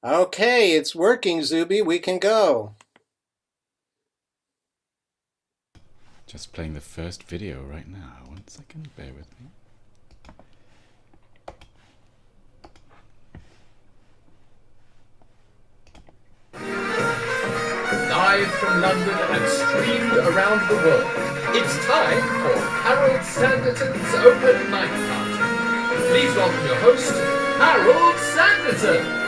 Okay, it's working, Zuby. We can go. Just playing the first video right now. 1 second, bear with me. Live from London and streamed around the world, it's time for Harold Sanditen's Open Mic Party. Please welcome your host, Harold Sanditen.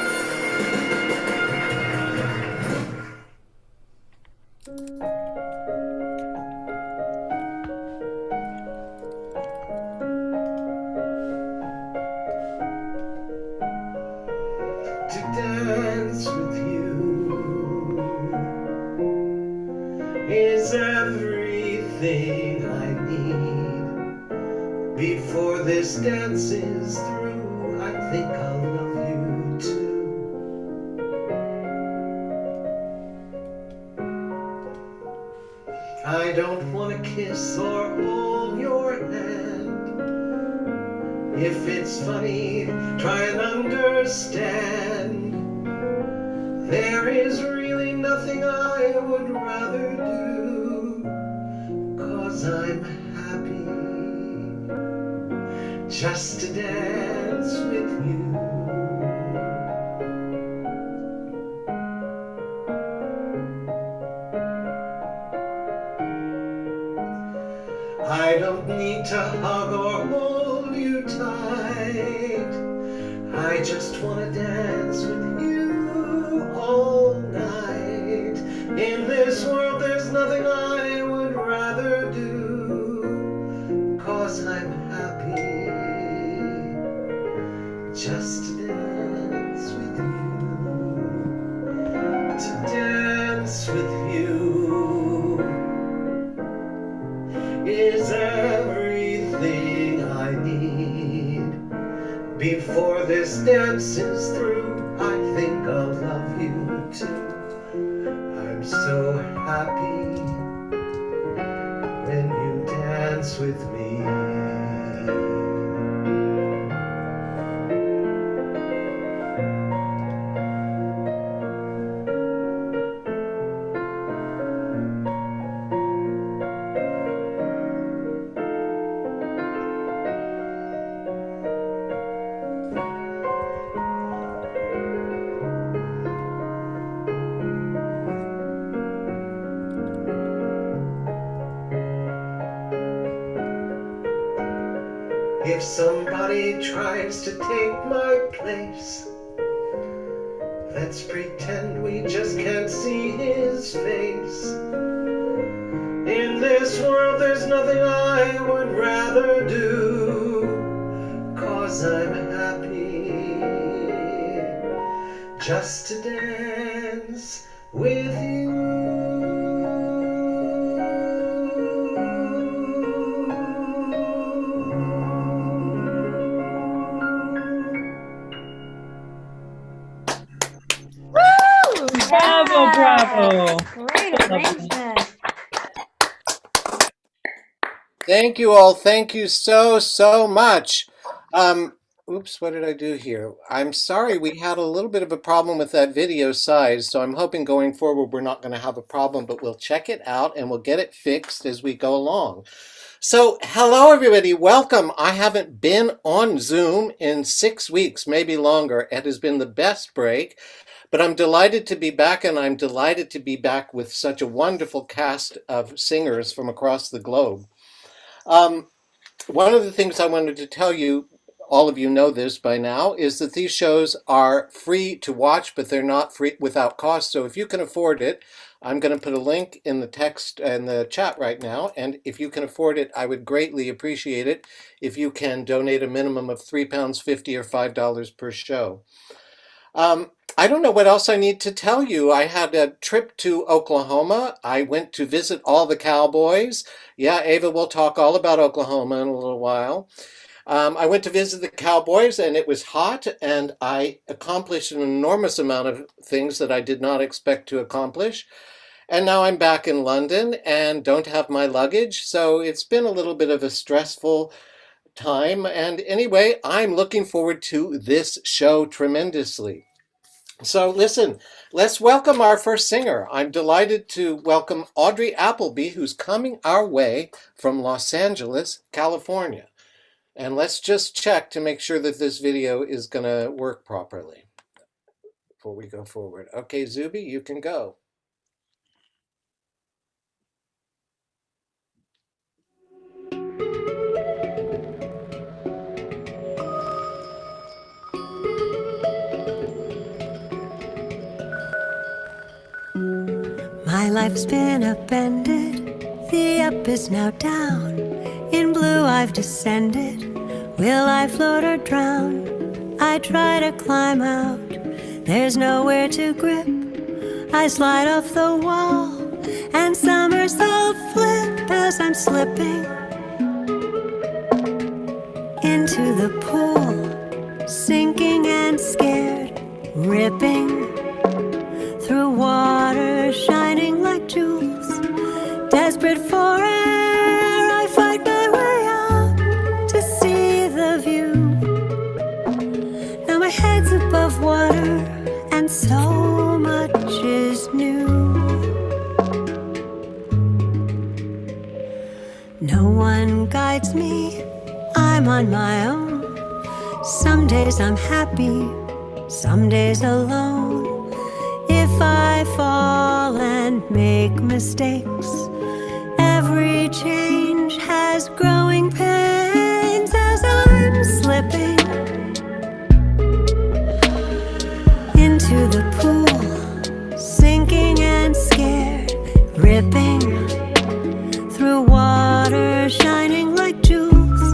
To dance with you is everything I need. Before this dance is through, I think I'll love you too. I don't want to kiss or hold your hand. If it's funny, try and understand. There is really nothing I would rather do, 'cause I'm happy just to dance with you. I don't need to hug or hold you tight. I just want to dance with you all night. In this world there's nothing I would rather do, 'cause I'm happy just to dance with you. To dance with you is everything I need. Before this dance is through, I think I'll love you too. I'm so happy when you dance with me. If somebody tries to take my place, let's pretend we just can't see his face. In this world there's nothing I would rather do, 'cause I'm happy just to dance with you. Bravo, bravo. Great arrangement. Thank you all. Thank you so much. Oops, what did I do here? I'm sorry, we had a little bit of a problem with that video size, so I'm hoping going forward we're not going to have a problem, but we'll check it out and we'll get it fixed as we go along. So, hello everybody, welcome. I haven't been on Zoom in 6 weeks, maybe longer. It has been the best break. But I'm delighted to be back, and I'm delighted to be back with such a wonderful cast of singers from across the globe. Um, One of the things I wanted to tell you, all of you know this by now, is that these shows are free to watch, but they're not free without cost. So if you can afford it, I'm going to put a link in the text and the chat right now. And if you can afford it, I would greatly appreciate it if you can donate a minimum of £3.50 or $5 per show. I don't know what else I need to tell you. I had a trip to Oklahoma. I went to visit all the cowboys. Yeah, Ava will talk all about Oklahoma in a little while. I went to visit the cowboys and it was hot, and I accomplished an enormous amount of things that I did not expect to accomplish. And now I'm back in London and don't have my luggage, so it's been a little bit of a stressful time. And anyway, I'm looking forward to this show tremendously. So listen, let's welcome our first singer. I'm delighted to welcome Audrey Appleby, who's coming our way from Los Angeles, California. And let's just check to make sure that this video is going to work properly before we go forward. Okay, Zuby, you can go. My life's been upended, the up is now down. In blue I've descended, will I float or drown? I try to climb out, there's nowhere to grip. I slide off the wall and somersault flip as I'm slipping into the pool, sinking and scared, ripping through water shining like jewels. Desperate for air, I fight my way out to see the view. Now my head's above water and so much is new. No one guides me, I'm on my own. Some days I'm happy, some days alone. If I fall and make mistakes, every change has growing pains as I'm slipping into the pool, sinking and scared, ripping through water shining like jewels.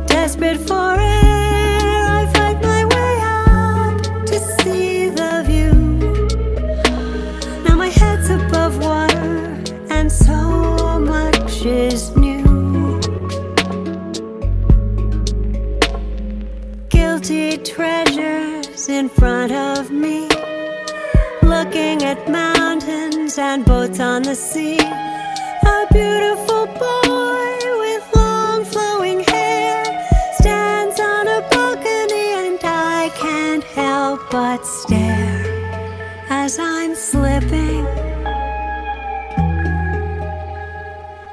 Desperate for air, I fight my way out to see the view. Now my head's above water and so much is new. Guilty treasures in front of me, looking at mountains and boats on the sea. A beautiful boy with long flowing hair stands on a balcony and I can't help but stare as I'm slipping,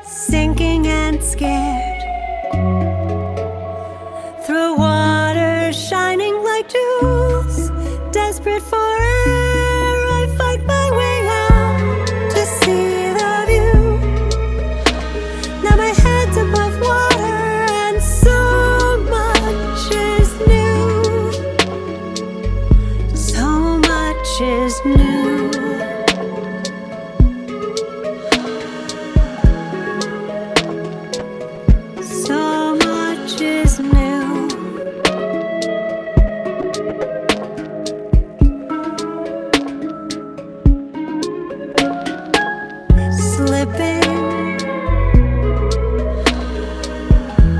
sinking and scared, through water shining like jewels. Desperate for air, I fight my way out to see the view. Now my head's above water and so much is new. So much is new. So much is new. Slipping,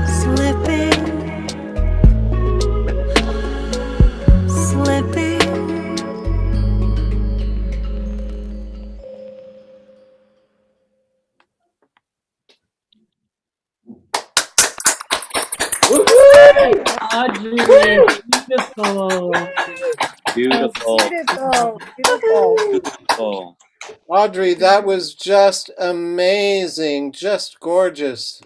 slipping, slipping. Audrey, beautiful. Beautiful. Beautiful, beautiful. Beautiful. Audrey, that was just amazing, just gorgeous.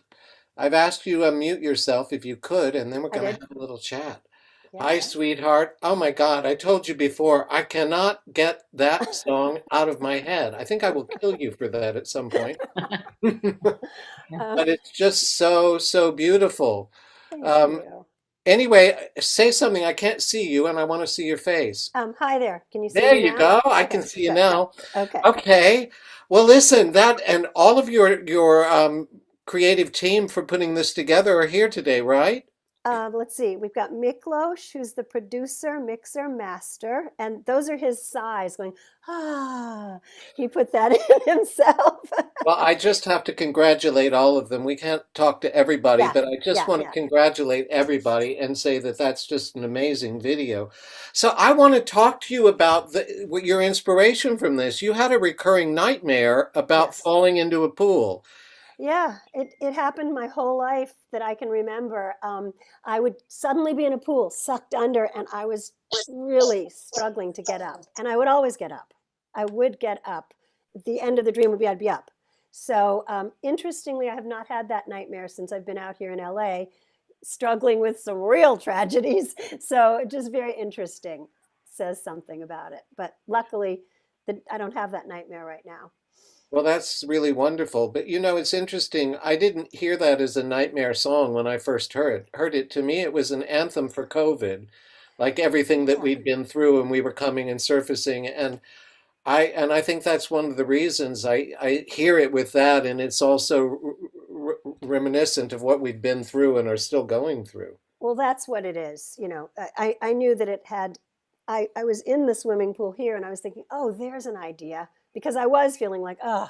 I've asked you to unmute yourself if you could, and then we're going to have a little chat. Hi, sweetheart. Oh my God, I told you before, I cannot get that song out of my head. I think I will kill you for that at some point. But it's just so, so beautiful. Anyway, say something. I can't see you, and I want to see your face. Hi there. Can you see There me you now? go. I can Okay, see you good, now. good. Okay. Okay. Well, listen, that and all of your creative team for putting this together are here today, right? Let's see. We've got Miklos, who's the producer, mixer, master, and those are his sighs going, ah. He put that in himself. Well, I just have to congratulate all of them. We can't talk to everybody, Yeah, but I just yeah, want to yeah. congratulate everybody and say that that's just an amazing video. So I want to talk to you about your inspiration from this. You had a recurring nightmare about Yes. falling into a pool. Yeah, it happened my whole life that I can remember. I would suddenly be in a pool, sucked under, and I was really struggling to get up. And I would always get up. I would get up. The end of the dream would be I'd be up. So interestingly, I have not had that nightmare since I've been out here in LA, struggling with some real tragedies. So just very interesting. Says something about it. But luckily, I don't have that nightmare right now. Well, that's really wonderful. But you know, it's interesting. I didn't hear that as a nightmare song when I first heard it. To me, it was an anthem for COVID, like everything that Yeah. we'd been through and we were coming and surfacing. And I think that's one of the reasons I hear it with that, and it's also reminiscent of what we've been through and are still going through. Well, that's what it is. You know, I knew that it had, I was in the swimming pool here and I was thinking, oh, there's an idea because I was feeling like, oh,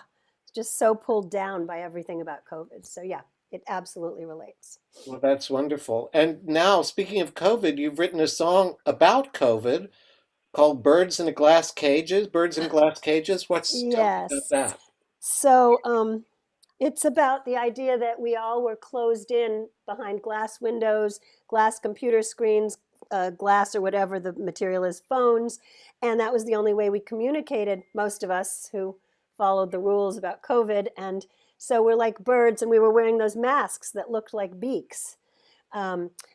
just so pulled down by everything about COVID. So yeah, it absolutely relates. Well, that's wonderful. And now, speaking of COVID, you've written a song about COVID called Birds in Glass Cages. Tell me about Yes. that. So it's about the idea that we all were closed in behind glass windows, glass computer screens, glass or whatever the material is, phones. And that was the only way we communicated, most of us who followed the rules about COVID. And so we're like birds and we were wearing those masks that looked like beaks.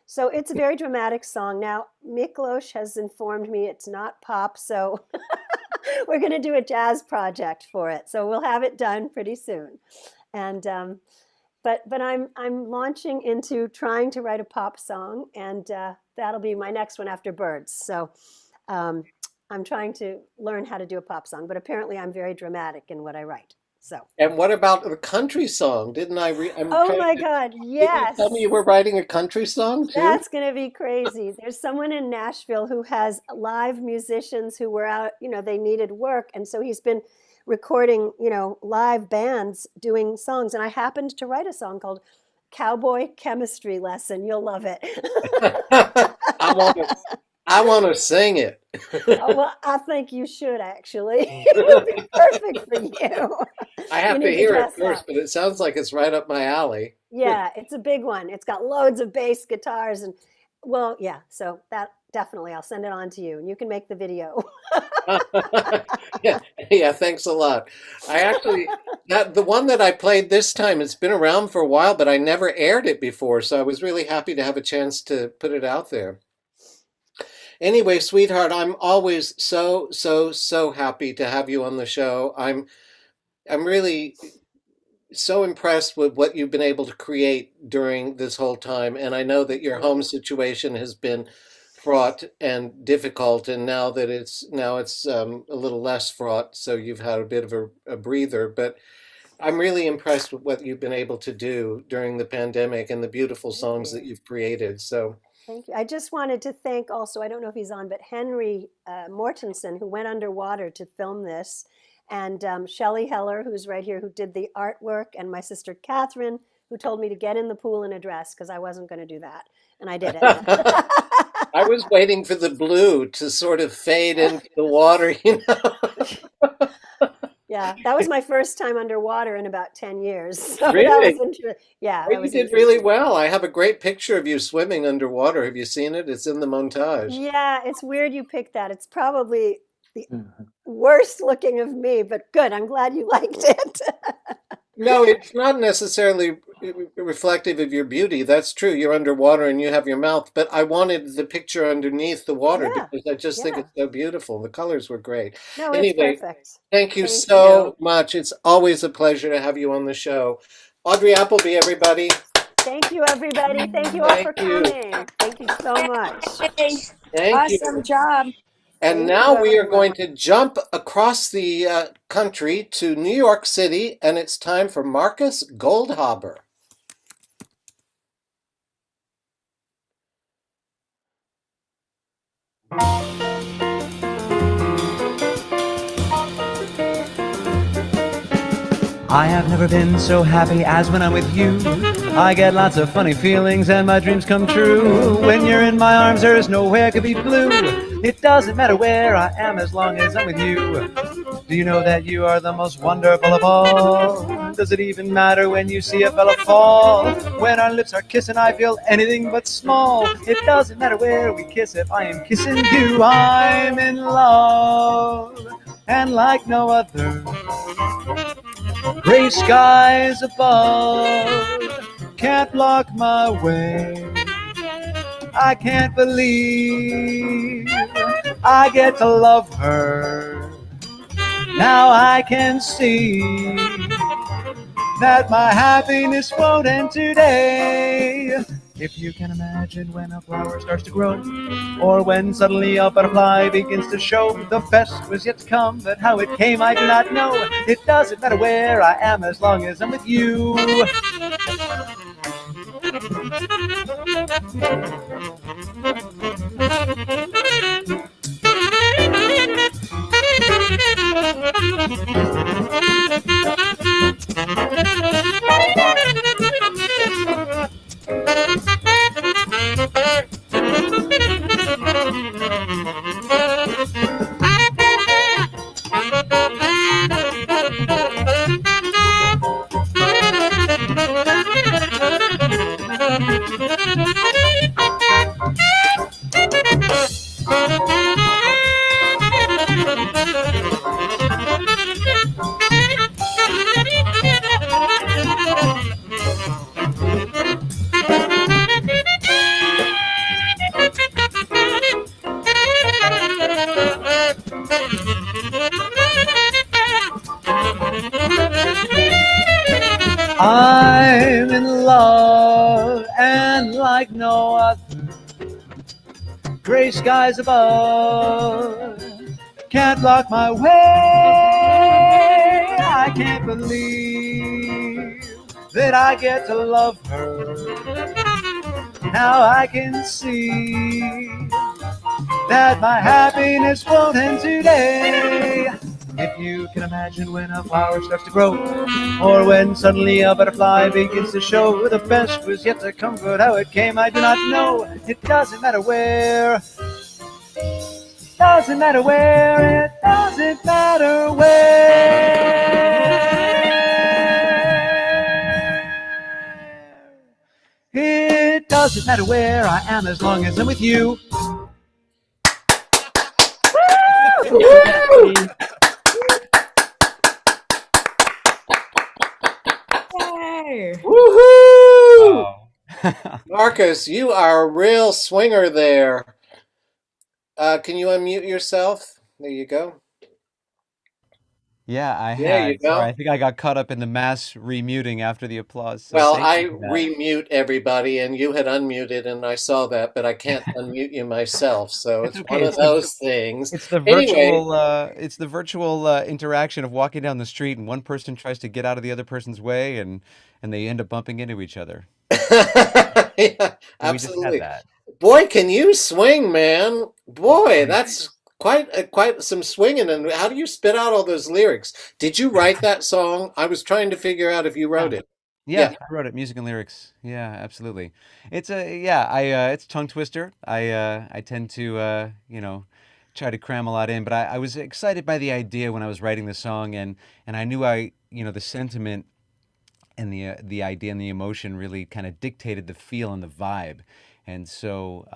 So it's a very dramatic song. Now, Miklos has informed me it's not pop, so we're going to do a jazz project for it. So we'll have it done pretty soon. And but I'm launching into trying to write a pop song, and that'll be my next one after Birds. So I'm trying to learn how to do a pop song, but apparently I'm very dramatic in what I write. So. And what about the country song? Oh my God, Didn't you tell me yes. you were writing a country song too? That's going to be crazy. There's someone in Nashville who has live musicians who were out, you know, they needed work. And so he's been recording, you know, live bands doing songs. And I happened to write a song called Cowboy Chemistry Lesson. You'll love it. I want to, I want to sing it. Oh, well, I think you should actually. It would be perfect for you. I have You to need hear it dress first, up. but it sounds like it's right up my alley. Yeah, it's a big one. It's got loads of bass guitars and well, yeah, so that definitely I'll send it on to you and you can make the video. Yeah, yeah, thanks a lot. I actually the one that I played this time, it's been around for a while, but I never aired it before, so I was really happy to have a chance to put it out there. Anyway, sweetheart, I'm always so happy to have you on the show. I'm really so impressed with what you've been able to create during this whole time. And I know that your home situation has been fraught and difficult, and now it's a little less fraught, so you've had a bit of a breather. But I'm really impressed with what you've been able to do during the pandemic and the beautiful Thank songs that you. you've created. So, Thank you. I just wanted to thank also, I don't know if he's on, but Henry Mortensen, who went underwater to film this, and Shelley Heller, who's right here, who did the artwork, and my sister Catherine, who told me to get in the pool in a dress because I wasn't going to do that. And I did I was waiting for the blue to sort of fade into the water, you know. Yeah, that was my first time underwater in about 10 years. So that Really? was interesting. Yeah, Oh, that you was did really interesting. well. I have a great picture of you swimming underwater. Have you seen it? It's in the montage. Yeah, it's weird you picked that. It's probably the worst looking of me, but good. I'm glad you liked it. No, it's not necessarily reflective of your beauty. That's true. You're underwater and you have your mouth, but I wanted the picture underneath the water Yeah, because I just think yeah. it's so beautiful. The colors were great. No, it's Anyway, perfect. thank you Thank you. so much. It's always a pleasure to have you on the show. Audrey Appleby, everybody. Thank you, everybody. Thank you all for Thank you. coming. Thank you so much. Hey, Thank awesome you. job. And Thank now you, we are going everyone. to jump across the country to New York City, and it's time for Marcus Goldhaber. I have never been so happy as when I'm with you. I get lots of funny feelings and my dreams come true. When you're in my arms, there's nowhere to be blue. It doesn't matter where I am as long as I'm with you. Do you know that you are the most wonderful of all? does it even matter when you see a fella fall? When our lips are kissing, I feel anything but small. It doesn't matter where we kiss if I am kissing you. I'm in love, and like no other, gray skies above can't block my way. I can't believe I get to love her. Now I can see that my happiness won't end today. If you can imagine when a flower starts to grow, or when suddenly a butterfly begins to show, the best was yet to come, but how it came I do not know. It doesn't matter where I am as long as I'm with you. I'm in love, and like no other, gray skies above can't block my way. I can't believe that I get to love her. Now I can see that my happiness won't end today. If you can imagine when a flower starts to grow, or when suddenly a butterfly begins to show, the best was yet to come, but how it came I do not know. It doesn't matter where, doesn't matter where, it doesn't matter where. It doesn't matter where I am as long as I'm with you. Woo! Yay! Woohoo! Wow. Marcus, you are a real swinger there. Can you unmute yourself? There you go. Yeah, I There you had. Sorry, go. I think I got caught up in the mass remuting after the applause, so Well, thank you I for that. remute everybody, and you had unmuted, and I saw that, but I can't unmute you myself, so It's it's okay. one of those things. It's the Anyway, virtual interaction of walking down the street and one person tries to get out of the other person's way and they end up bumping into each other. yeah, We just had absolutely. that. Boy, can you swing, man? Boy, Thanks. that's quite some swinging. And how do you spit out all those lyrics? Did you write that song? I was trying to figure out if you Yeah. wrote it. Yeah, Yeah. I wrote it, music and lyrics. Yeah, absolutely. It's a tongue twister. I tend to try to cram a lot in, but I was excited by the idea when I was writing the song and I knew the sentiment and the idea and the emotion really kind of dictated the feel and the vibe. And so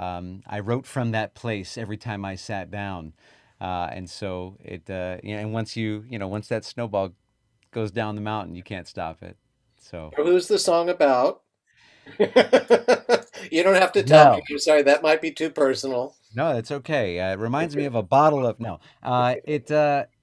I wrote from that place every time I sat down. And so and once that snowball goes down the mountain, you can't stop it. So, Who's the song about? You don't have to tell me. well, I'm sorry, that might be too personal. no, it's okay. It reminds me of a bottle of no.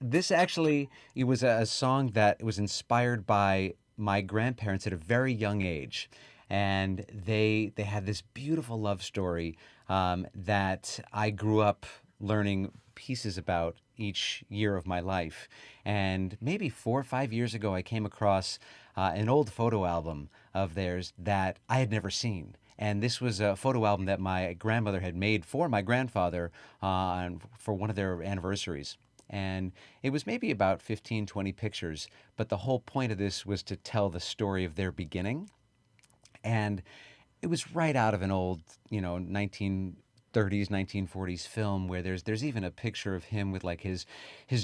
This actually it was a song that was inspired by my grandparents at a very young age, and they had this beautiful love story that I grew up learning pieces about each year of my life. And maybe 4 or 5 years ago, I came across an old photo album of theirs that I had never seen. And this was a photo album that my grandmother had made for my grandfather for one of their anniversaries. And it was maybe about 15, 20 pictures. But the whole point of this was to tell the story of their beginning. And it was right out of an old, 1930s, 1940s film where there's even a picture of him with like his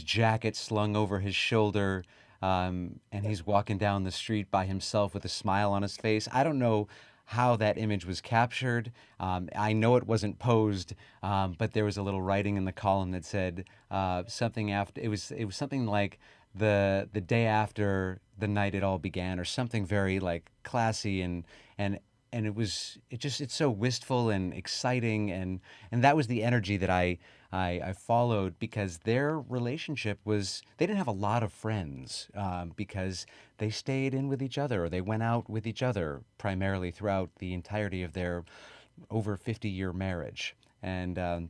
jacket slung over his shoulder, and he's walking down the street by himself with a smile on his face. I don't know how that image was captured. I know it wasn't posed, but there was a little writing in the column that said something after. It was something like the day after the night it all began, or something very like classy and and it's so wistful and exciting, and that was the energy that I followed, because their relationship was, they didn't have a lot of friends, because they stayed in with each other, or they went out with each other primarily throughout the entirety of their over 50-year marriage. And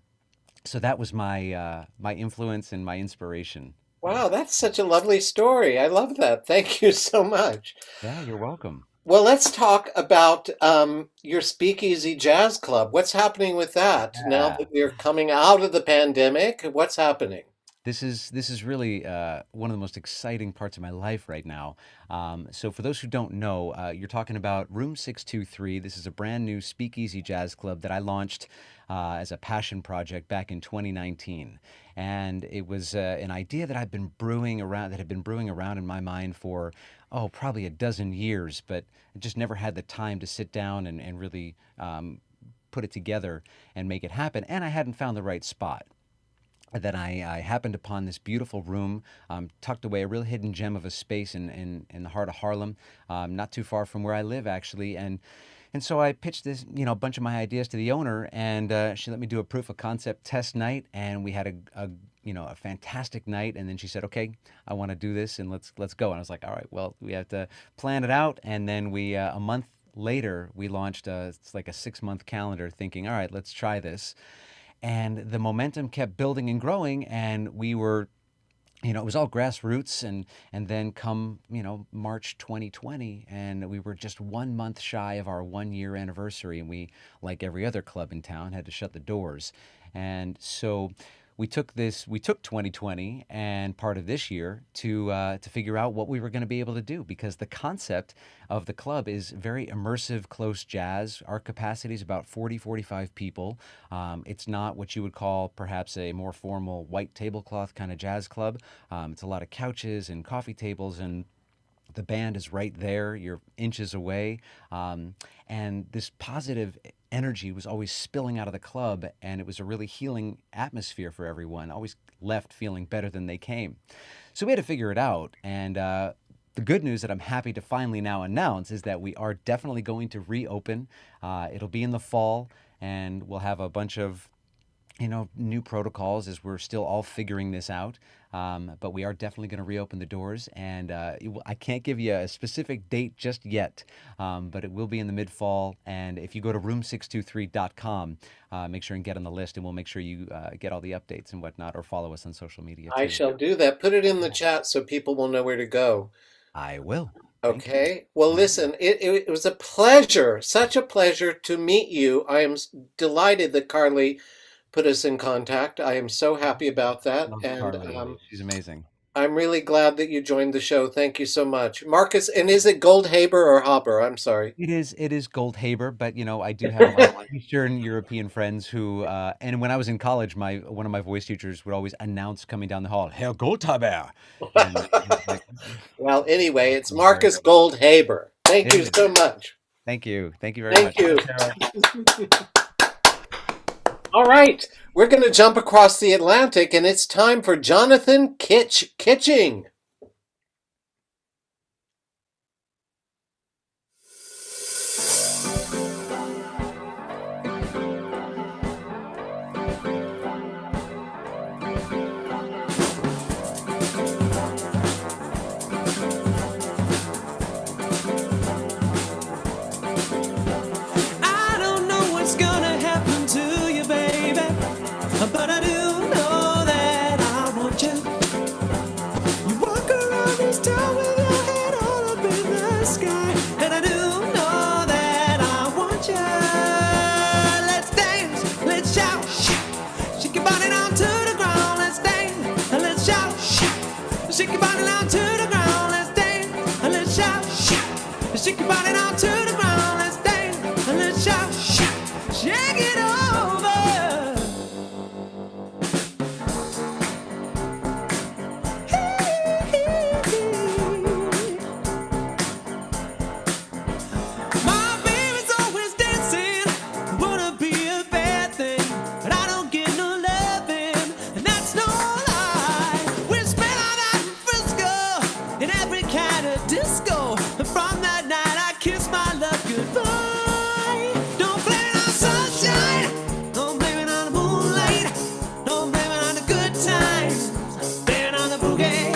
so that was my influence and my inspiration. Wow, that's such a lovely story. I love that. Thank you so much. Yeah, you're welcome. Well, let's talk about your Speakeasy Jazz Club. What's happening with that now Yeah. that we're coming out of the pandemic? What's happening? This is really one of the most exciting parts of my life right now. So for those who don't know, you're talking about Room 623. This is a brand new speakeasy jazz club that I launched as a passion project back in 2019, and it was an idea that had been brewing around in my mind for probably a dozen years, but I just never had the time to sit down and really put it together and make it happen. And I hadn't found the right spot. Then I happened upon this beautiful room, tucked away, a real hidden gem of a space in the heart of Harlem, not too far from where I live, actually. And so I pitched this, a bunch of my ideas to the owner, and she let me do a proof of concept test night, and we had a fantastic night. And then she said, "Okay, I want to do this, and let's go." And I was like, "All right, well, we have to plan it out." And then we a month later we launched it's like a 6-month calendar, thinking, "All right, let's try this." And the momentum kept building and growing, and we were, it was all grassroots. And then come, March 2020, and we were just 1 month shy of our 1-year anniversary, and we, like every other club in town, had to shut the doors. And so we took 2020 and part of this year to figure out what we were going to be able to do, because the concept of the club is very immersive, close jazz. Our capacity is about 45 people. It's not what you would call perhaps a more formal white tablecloth kind of jazz club. It's a lot of couches and coffee tables, and the band is right there. You're inches away. And this positive energy was always spilling out of the club, and it was a really healing atmosphere for everyone. Always left feeling better than they came. So we had to figure it out. And the good news that I'm happy to finally now announce is that we are definitely going to reopen. It'll be in the fall, and we'll have a bunch of new protocols as we're still all figuring this out. But we are definitely going to reopen the doors, and I can't give you a specific date just yet, but it will be in the mid-fall. And if you go to room623.com, make sure and get on the list, and we'll make sure you get all the updates and whatnot, or follow us on social media I too. shall do that. Put it in the chat so people will know where to go. I will. Thank you. Okay. Well, listen, it was a pleasure, such a pleasure to meet you. I am delighted that Carly put us in contact. I am so happy about that. Love And Carly. She's amazing. I'm really glad that you joined the show. Thank you so much. Marcus, and is it Goldhaber or Haber? I'm sorry. It is Goldhaber, but I do have a lot of Eastern European friends who, and when I was in college, one of my voice teachers would always announce coming down the hall, "Herr Goldhaber." Like, Well, anyway, it's Marcus Goldhaber. Thank you so much. Thank you very much. Thank you. All right, we're going to jump across the Atlantic, and it's time for Jonathan Kitching. I don't know what's gonna happen to you, baby, but I do know that I want you. You walk around this town with your head all up in the sky, and I do know that I want you. Let's dance, let's shout, shake your body down to the ground. Let's dance, let's shout, shake your body down to the ground. Let's dance, let's shout, shake your body down to the ground. Let's dance, let's shout, shake it over. disco. And from that night I kissed my love goodbye. Don't blame it on sunshine, don't blame it on the moonlight, don't blame it on the good times, blame it on the boogie.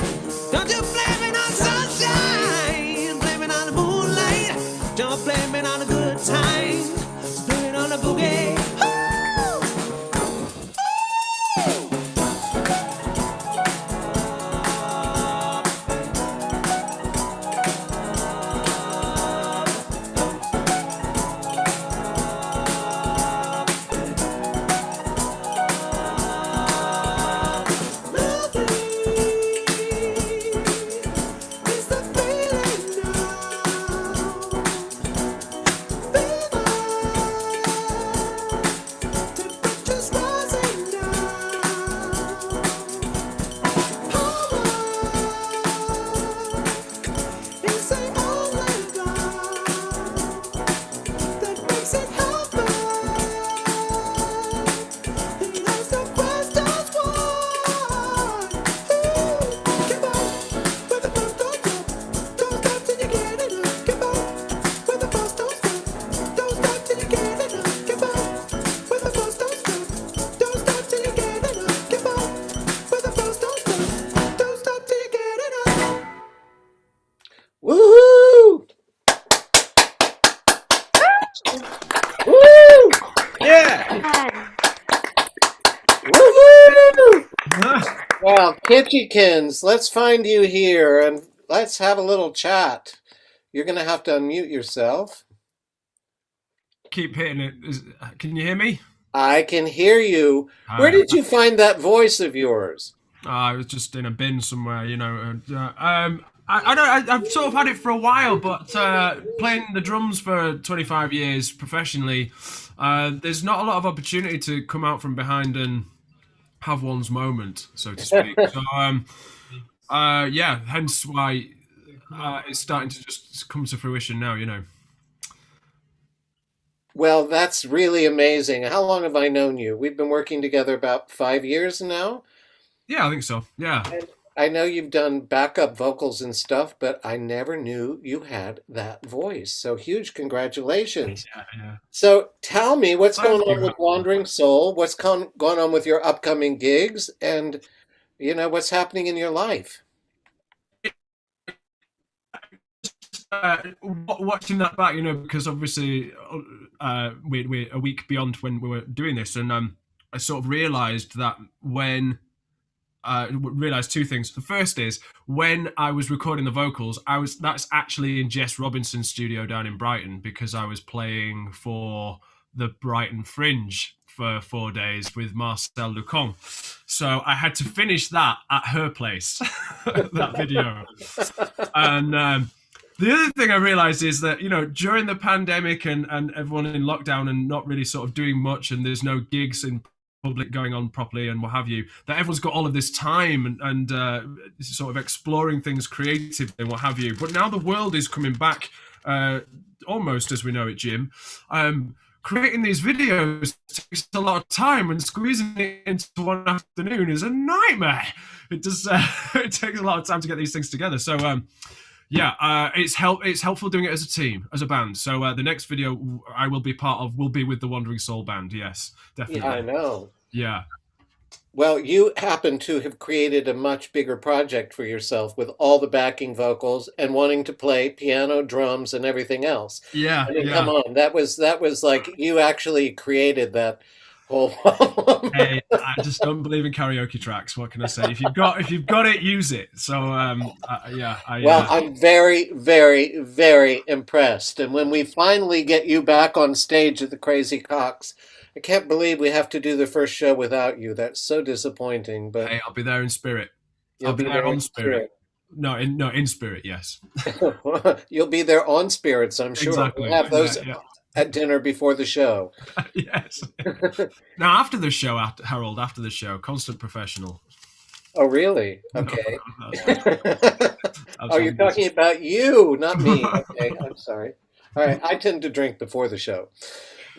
Don't you blame it on sunshine, blame it on the moonlight, don't blame it on the good times, blame it on the boogie. Woohoo! Woo! Yeah. Woohoo! Well, Kitchykins, let's find you here and let's have a little chat. You're going to have to unmute yourself. Keep hitting it. Can you hear me? I can hear you. Where did you find that voice of yours? I was just in a bin somewhere, you know. I've sort of had it for a while, but playing the drums for 25 years professionally, there's not a lot of opportunity to come out from behind and have one's moment, so to speak. So, yeah, hence why it's starting to just come to fruition now, you know. Well, that's really amazing. How long have I known you? We've been working together about 5 years now. Yeah, I think so. Yeah. And I know you've done backup vocals and stuff, but I never knew you had that voice. So huge congratulations. Yeah. So tell me what's Thank going on you. with Wandering Soul, what's going on with your upcoming gigs, and you know what's happening in your life. Watching that back, you know, because obviously we're a week beyond when we were doing this, and I sort of realised that realised two things. The first is when I was recording the vocals, that's actually in Jess Robinson's studio down in Brighton, because I was playing for the Brighton Fringe for 4 days with Marcel Lucon. So I had to finish that at her place, that video. And the other thing I realized is that, you know, during the pandemic and everyone in lockdown and not really sort of doing much, and there's no gigs in public going on properly and what have you, that everyone's got all of this time and sort of exploring things creatively and what have you. But now the world is coming back almost as we know it, Jim. Creating these videos takes a lot of time, and squeezing it into one afternoon is a nightmare. It just it takes a lot of time to get these things together. So yeah, it's helpful doing it as a team, as a band. So the next video I will be part of will be with the Wandering Soul band. Yes, definitely. Yeah, I know. Yeah. Well, you happen to have created a much bigger project for yourself with all the backing vocals and wanting to play piano, drums, and everything else. Yeah. I mean, come on, that was like you actually created that whole problem. Hey, I just don't believe in karaoke tracks. What can I say? If you've got it, use it. So yeah. Well, I'm very, very, very impressed. And when we finally get you back on stage at the Crazy Cocks, I can't believe we have to do the first show without you. That's so disappointing. But hey, I'll be there in spirit. You'll I'll be be there there on in spirit. No, in spirit. Yes. You'll be there on spirits, I'm sure. Exactly. We'll have those Yeah. at dinner before the show. Yes. Now after the show, Harold, after the show, constant professional. Oh, really? Okay. No, Oh, you're talking about you, not me. Okay, I'm sorry. All right, I tend to drink before the show.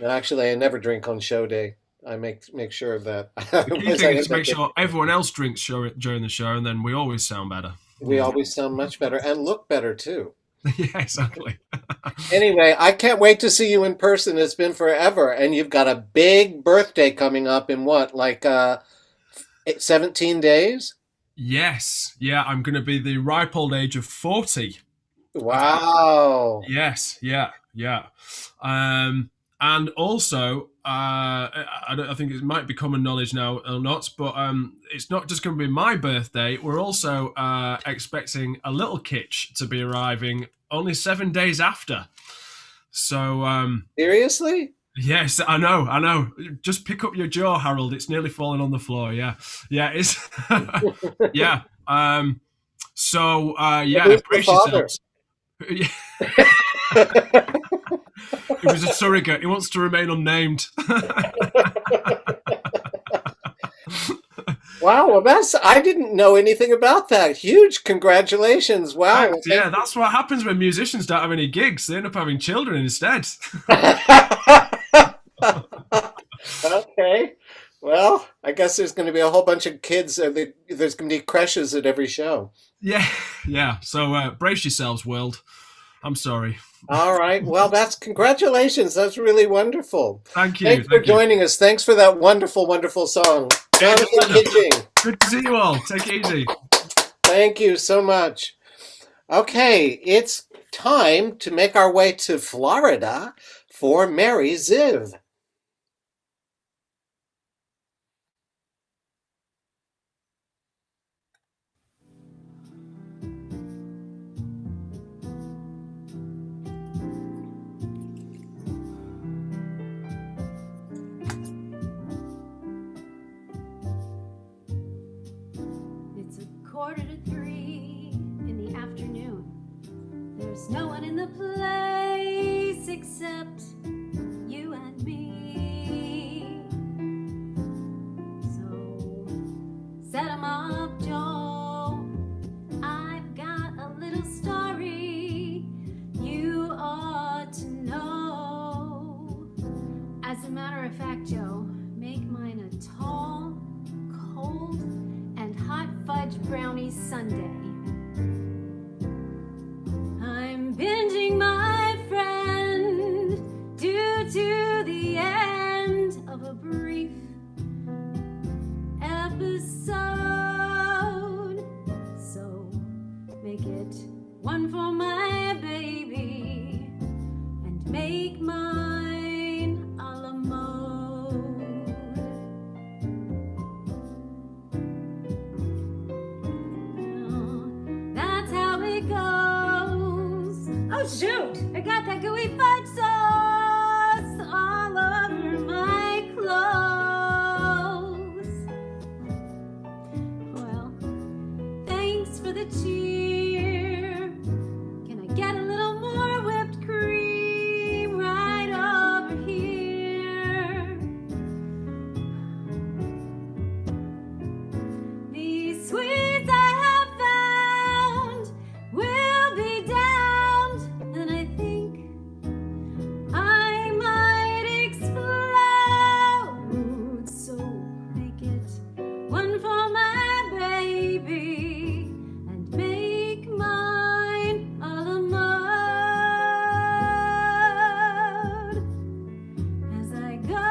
No, actually, I never drink on show day. I make sure of that. The key thing is to make sure everyone else drinks during the show, and then we always sound better. We always sound much better and look better too. Yeah, exactly. Anyway, I can't wait to see you in person. It's been forever, and you've got a big birthday coming up in what, like 17 days? Yes, yeah, I'm going to be the ripe old age of 40. Wow. Yes, yeah, yeah. And also, I think it might be common knowledge now or not, but it's not just going to be my birthday. We're also expecting a little kitch to be arriving only 7 days after. So, Seriously? yes, I know. Just pick up your jaw, Harold. It's nearly falling on the floor. Yeah, yeah, it's yeah. So, yeah, Who's the brace father? yourselves. It was a surrogate. He wants to remain unnamed. Wow, well, I didn't know anything about that. Huge congratulations. Wow. Thanks, yeah, that's what happens when musicians don't have any gigs. They end up having children instead. Okay. Well, I guess there's going to be a whole bunch of kids. There's going to be creches at every show. Yeah, yeah. So brace yourselves, world. I'm sorry. All right. Well, congratulations. That's really wonderful. Thank you. Thanks for joining us. Thanks for that wonderful, wonderful song. Jonathan Kitching. Good to see you all. Take it easy. Thank you so much. Okay, it's time to make our way to Florida for Mary Ziv. It's 2:45 in the afternoon. There's no one in the place except you and me. So set 'em up, Joe. I've got a little story you ought to know. As a matter of fact, Joe, make mine a tall, cold, and hot fudge brownie sundae. I'm binging, my friend, due to the end of a brief episode. So make it one for my baby and make mine a la mode. That's how it goes. Oh shoot, I got that gooey fudge sauce all over my clothes. Well, thanks for the cheer. Can I get a little more whipped cream right over here? These sweets I have found will be downed, and I think I might explode. So make it one for my baby and make mine a la mode. As I go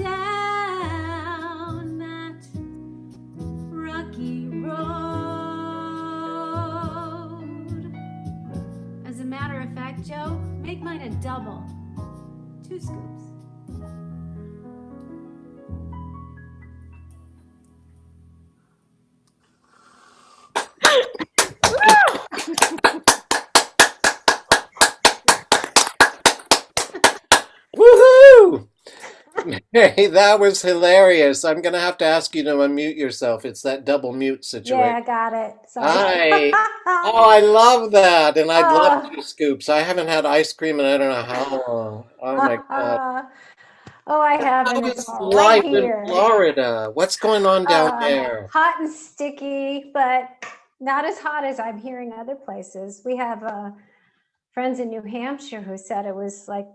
down that rocky road. As a matter of fact, Joe, make mine a double. 2 scoops. Woohoo! Hey, that was hilarious. I'm going to have to ask you to unmute yourself. It's that double mute situation. Yeah, I got it. Hi. Oh, I love that. And I'd love 2 scoops. I haven't had ice cream in I don't know how long. Oh my God. Oh, I haven't. How It's is all life right in here. Florida? What's going on down there? Hot and sticky, but not as hot as I'm hearing other places. We have friends in New Hampshire who said it was like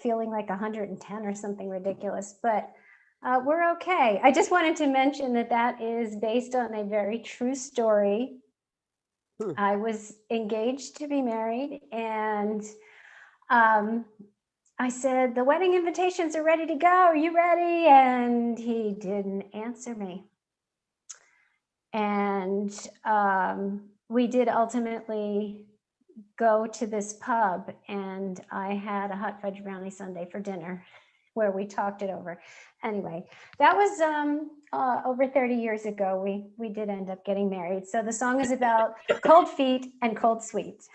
feeling like 110 or something ridiculous, but we're okay. I just wanted to mention that that is based on a very true story I was engaged to be married, and I said, the wedding invitations are ready to go. Are you ready? And he didn't answer me. And we did ultimately go to this pub, and I had a hot fudge brownie sundae for dinner where we talked it over. Anyway, that was over 30 years ago. We did end up getting married. So the song is about cold feet and cold sweets.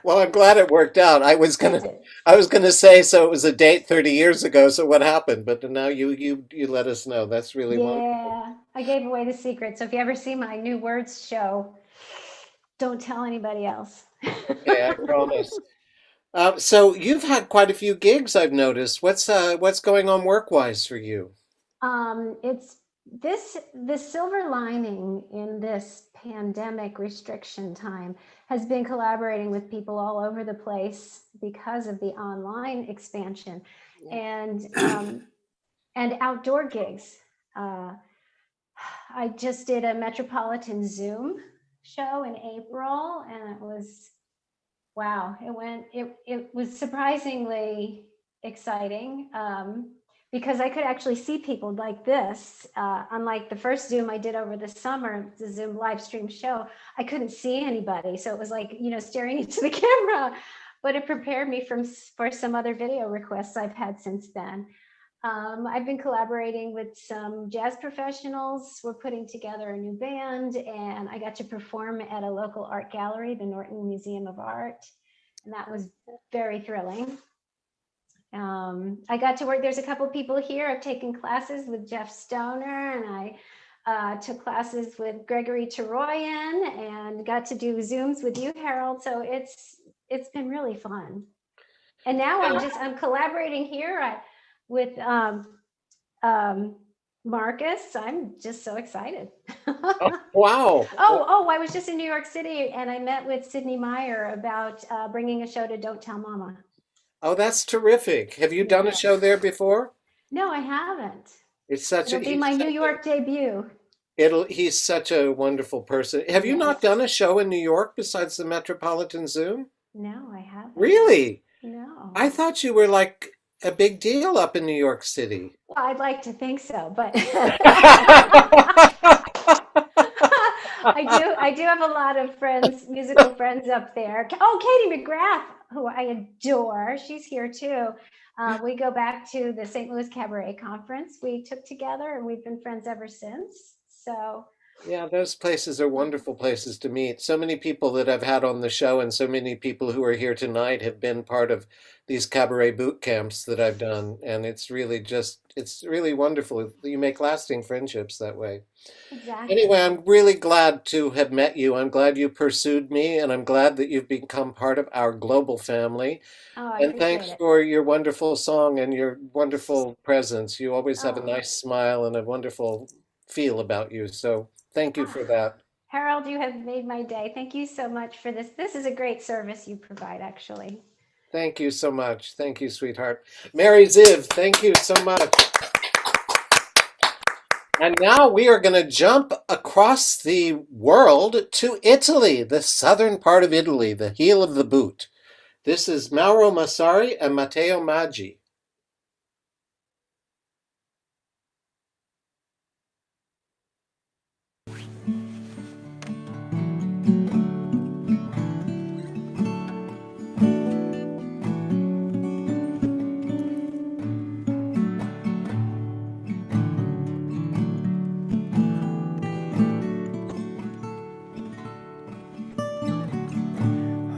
Well, I'm glad it worked out. I was gonna say, so it was a date 30 years ago. So what happened? But now you let us know. That's really wonderful. Yeah, I gave away the secret. So if you ever see my new words show, don't tell anybody else. Okay, I promise. So you've had quite a few gigs, I've noticed. What's going on work-wise for you? It's the silver lining in this pandemic restriction time has been collaborating with people all over the place because of the online expansion, and outdoor gigs. I just did a Metropolitan Zoom show in April, and it was, wow, it was surprisingly exciting, because I could actually see people like this. Unlike the first Zoom I did over the summer, the Zoom live stream show, I couldn't see anybody. So it was like, staring into the camera, but it prepared me for some other video requests I've had since then. I've been collaborating with some jazz professionals. We're putting together a new band, and I got to perform at a local art gallery, the Norton Museum of Art, and that was very thrilling. I got to work, there's a couple people here. I've taken classes with Jeff Stoner, and I took classes with Gregory Teroyan, and got to do Zooms with you, Harold. So it's been really fun. And now I'm collaborating here with Marcus. I'm just so excited. Oh, wow. I was just in New York City, and I met with Sydney Meyer about bringing a show to Don't Tell Mama. Oh, that's terrific. Have you done a show there before? No, I haven't. It'll be my New York debut. He's such a wonderful person. Have you not done a show in New York besides the Metropolitan Zoom? No, I haven't. Really? No. I thought you were like a big deal up in New York City. Well, I'd like to think so, but I do have a lot of friends, musical friends up there. Oh, Katie McGrath, who I adore. She's here too. We go back to the St. Louis Cabaret Conference we took together, and we've been friends ever since. So yeah, those places are wonderful places to meet. So many people that I've had on the show, and so many people who are here tonight have been part of these cabaret boot camps that I've done. And it's really wonderful. You make lasting friendships that way. Exactly. Anyway, I'm really glad to have met you. I'm glad you pursued me, and I'm glad that you've become part of our global family. Oh, I And thanks appreciate it. for your wonderful song and your wonderful presence. You always have a nice smile and a wonderful feel about you. So thank you for that. Harold, you have made my day. Thank you so much for this. This is a great service you provide, actually. Thank you so much. Thank you, sweetheart. Mary Ziv, thank you so much. And now we are going to jump across the world to Italy, the southern part of Italy, the heel of the boot. This is Mauro Massari and Matteo Maggi.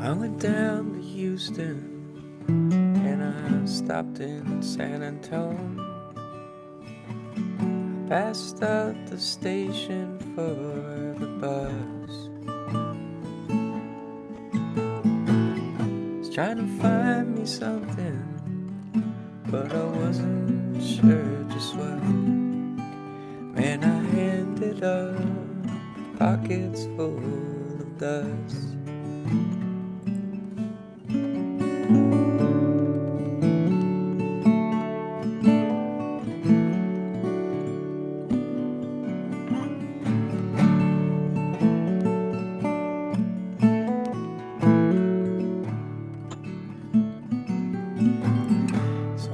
I went down to Houston and I stopped in San Antonio. I passed out the station for the bus. I was trying to find me something, but I wasn't sure just what. Man, I ended up pockets full of dust.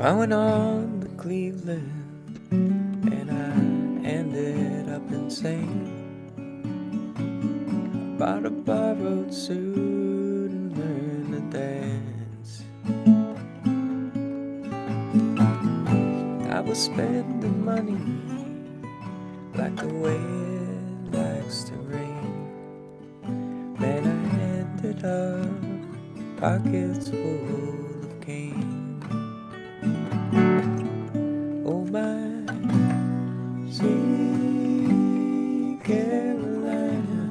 I went on to Cleveland and I ended up insane. Bought a borrowed suit and learned to dance. I was spending money like the wind likes to rain. Then I ended up pockets full of cane. Oh my sweet Carolina,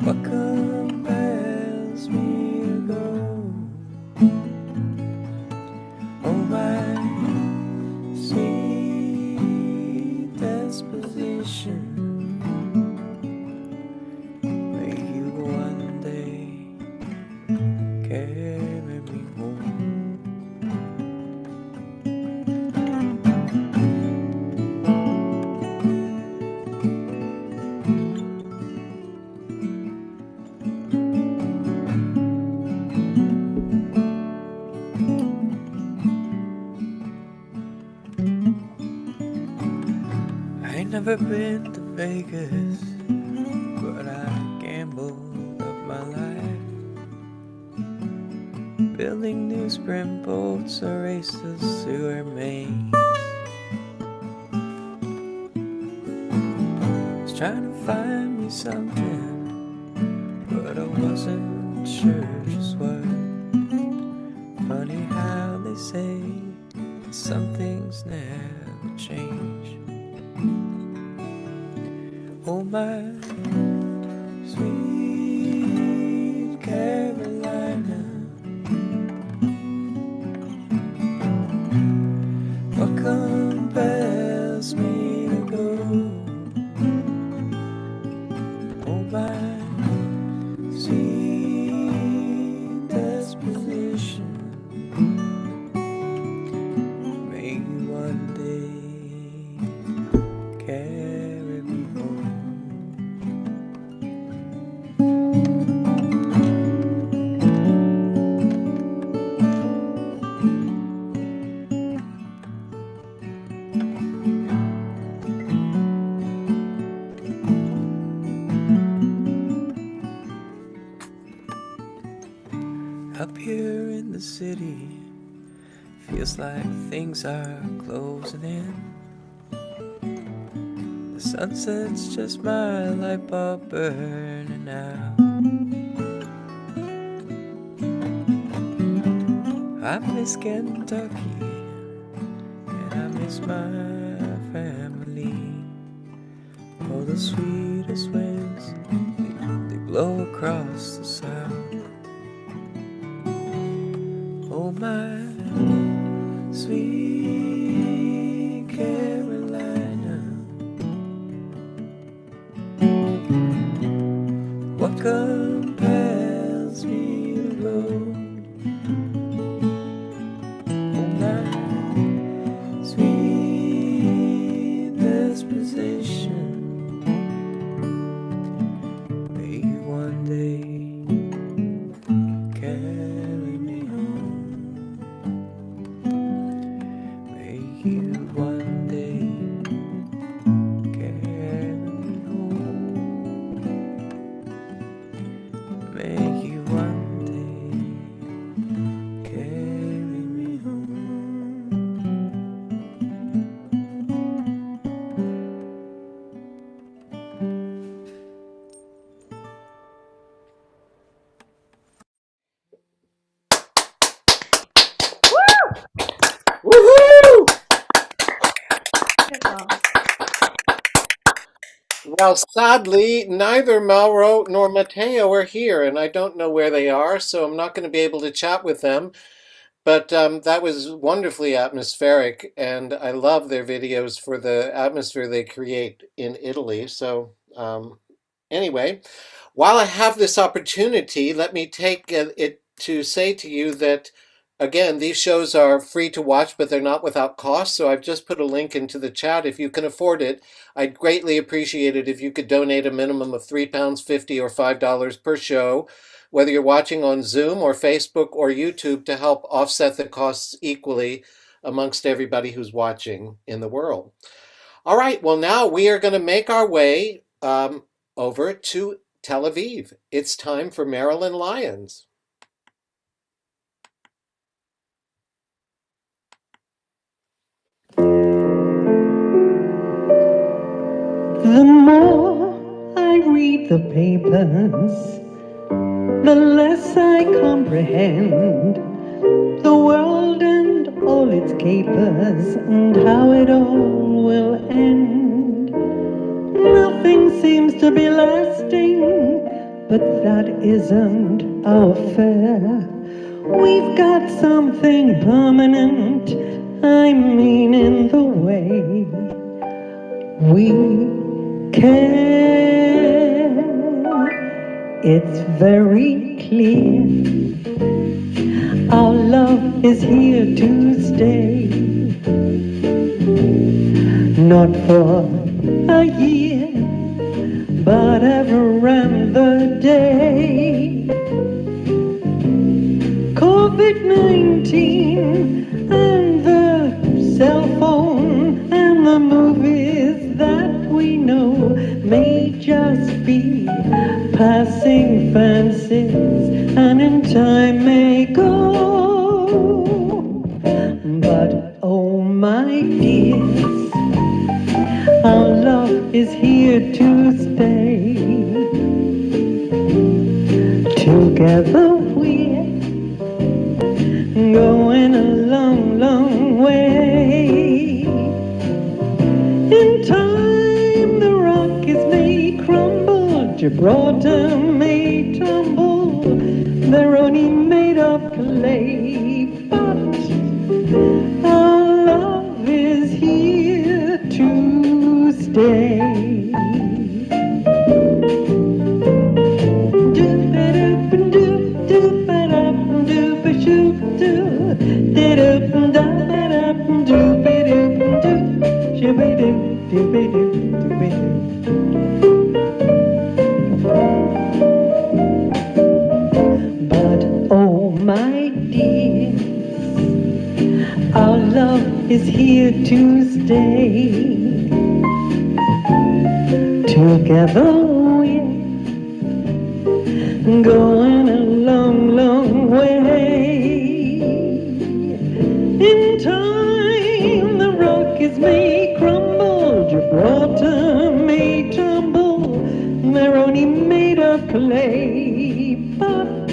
what compels me to go? Oh my sweet disposition, may you one day carry me home. I ain't never been to Vegas, but I gambled up my life, building new sprint boats or races sewer mains. Was trying to find me something, but I wasn't sure just what. Funny how they say that some things never change. Oh my sweet Carolina, what compels me to go? Oh my sweet disposition, may you one day carry me home. Up here in the city, feels like things are closing in. The sunset's just my light bulb burning out. I miss Kentucky and I miss my family. Oh, the sweetest winds, they blow across the south. Oh, my sweet Carolina, what compels me to go? Oh, my sweet disposition, may you one day carry me home. May you one day carry me home. May you one day carry me home. Woohoo! Wonderful. Well, sadly, neither Mauro nor Matteo are here, and I don't know where they are, so I'm not going to be able to chat with them. But that was wonderfully atmospheric, and I love their videos for the atmosphere they create in Italy. So anyway, while I have this opportunity, let me take it to say to you that, again, these shows are free to watch, but they're not without cost. So I've just put a link into the chat. If you can afford it, I'd greatly appreciate it if you could donate a minimum of £3.50 or $5 per show. whether you're watching on Zoom or Facebook or YouTube, to help offset the costs equally amongst everybody who's watching in the world. All right, well, now we are going to make our way over to Tel Aviv. It's time for Marilyn Lyons. The more I read the papers, the less I comprehend the world and all its capers, and how it all will end. Nothing seems to be lasting, but that isn't our affair. We've got something permanent, I mean in the way we care. It's very clear our love is here to stay. Not for a year, but ever and the day. COVID-19 and the cell phone and the movies that we know may just be passing fancies, and in time may go. But oh my dears, our love is here to stay. Together we're going a long, long way. In time the Rockies may crumble, Gibraltar may tumble, they're only made of clay, but our love is here to stay. But oh my dear, our love is here to stay. Together we're going a long, long way. In time the Rockies may crumble, Gibraltar may tumble, they're only made of clay, but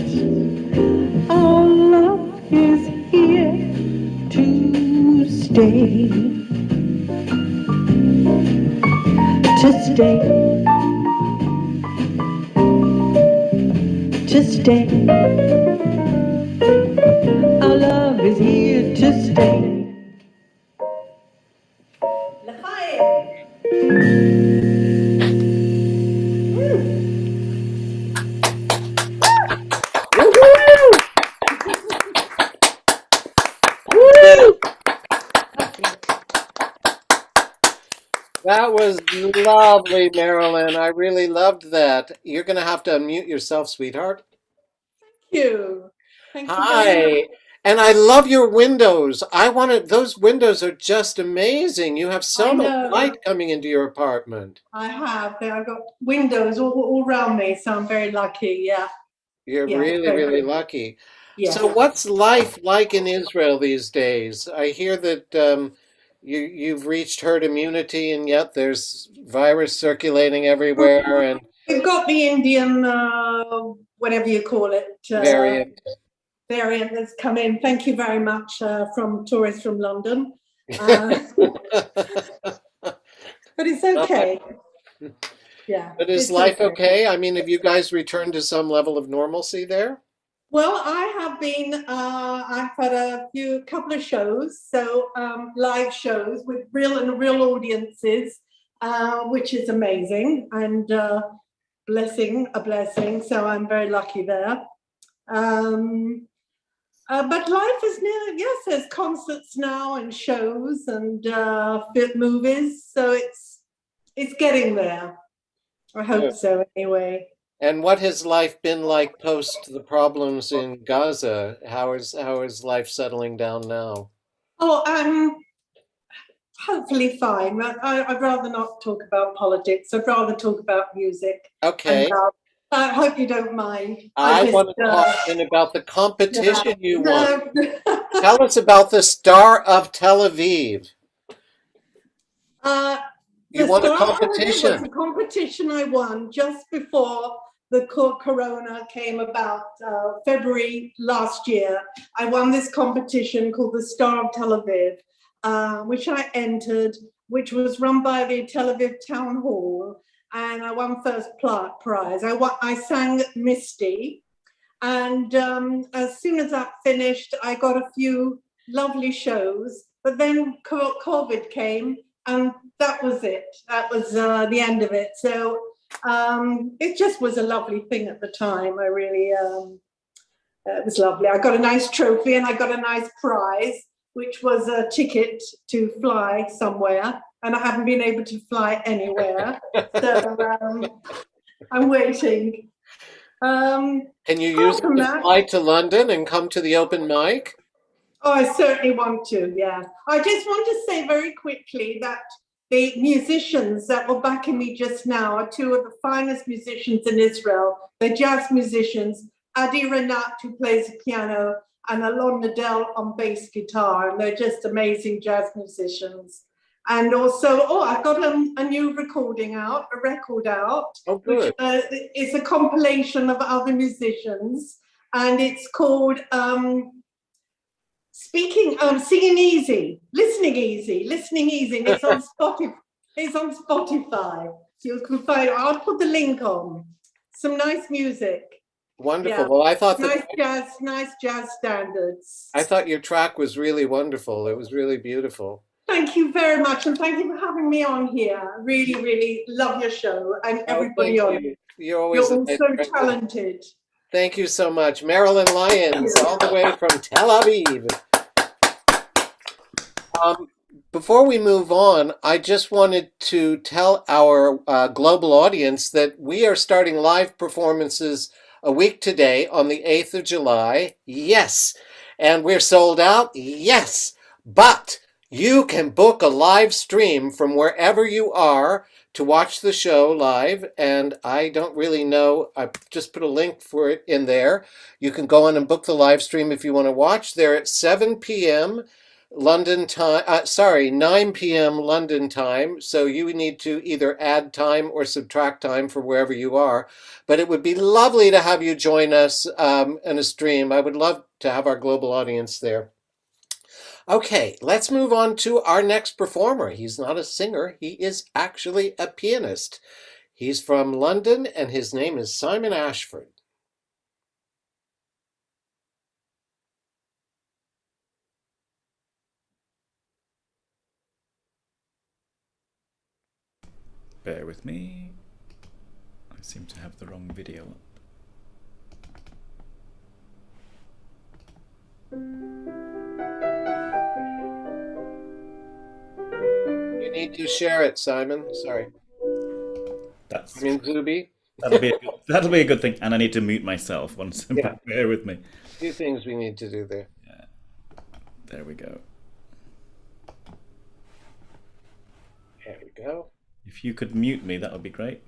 our love is here to stay. To stay. To stay. Our love is here to stay. That was lovely, Marilyn. I really loved that. You're going to have to unmute yourself, sweetheart. Thank you. Thank you very much. Hi. And I love your windows. Those windows are just amazing. You have so much light coming into your apartment. I have. I've got windows all around me, so I'm very lucky. Yeah. You're Yeah, really, very really good. lucky. Yeah. So what's life like in Israel these days? I hear that you've reached herd immunity, and yet there's virus circulating everywhere, and We've got the Indian, whatever you call it, variant that's come in. Thank you very much from tourists from London. But it's okay. Yeah. But is life okay? I mean, have you guys returned to some level of normalcy there? Well, I have been, I've had a couple of shows, so live shows with real audiences, which is amazing and a blessing. So I'm very lucky there. But life is new. Yes, there's concerts now and shows and movies, so it's getting there. I hope so anyway. And what has life been like post the problems in Gaza? How is life settling down now? Oh, hopefully fine. I'd rather not talk about politics. I'd rather talk about music. Okay. I hope you don't mind. I want to talk then about the competition you won. No. Tell us about the Star of Tel Aviv. You won a competition. It was a competition I won just before the corona came about, February last year. I won this competition called the Star of Tel Aviv, which I entered, which was run by the Tel Aviv Town Hall, and I won first prize. I sang Misty, and as soon as that finished, I got a few lovely shows, but then COVID came, and that was it. That was the end of it. So it just was a lovely thing at the time. I really, it was lovely. I got a nice trophy and I got a nice prize, which was a ticket to fly somewhere. And I haven't been able to fly anywhere. So I'm waiting. Can you use it to fly to London and come to the open mic? Oh, I certainly want to, yeah. I just want to say very quickly that the musicians that were backing me just now are two of the finest musicians in Israel. They're jazz musicians, Adi Renat, who plays the piano, and Alon Nadel on bass guitar, and they're just amazing jazz musicians. And also, I've got a new recording out, a record out, which is a compilation of other musicians, and it's called Singing Easy, Listening Easy, and it's on Spotify. So you can find it. I'll put the link on. Some nice music. Wonderful. Yeah. Well, I thought nice jazz standards. I thought your track was really wonderful. It was really beautiful. Thank you very much, and thank you for having me on here. Really, really love your show, and everybody on it. You're always all so talented. Thank you so much. Marilyn Lyons, all the way from Tel Aviv. Before we move on, I just wanted to tell our global audience that we are starting live performances a week today on the 8th of July. Yes. And we're sold out. Yes. But you can book a live stream from wherever you are to watch the show live. And I don't really know. I just put a link for it in there. You can go on and book the live stream if you want to watch. They're at 7 p.m. London time, 9 p.m. London time. So you need to either add time or subtract time from wherever you are. But it would be lovely to have you join us in a stream. I would love to have our global audience there. Okay, let's move on to our next performer. He's not a singer. He is actually a pianist. He's from London and his name is Simon Ashford. Bear with me. I seem to have the wrong video up. You need to share it, Simon. Sorry. Zubi. That'll be a good thing. And I need to mute myself once. Yeah. Bear with me. A few things we need to do there. Yeah. There we go. There we go. If you could mute me, that would be great.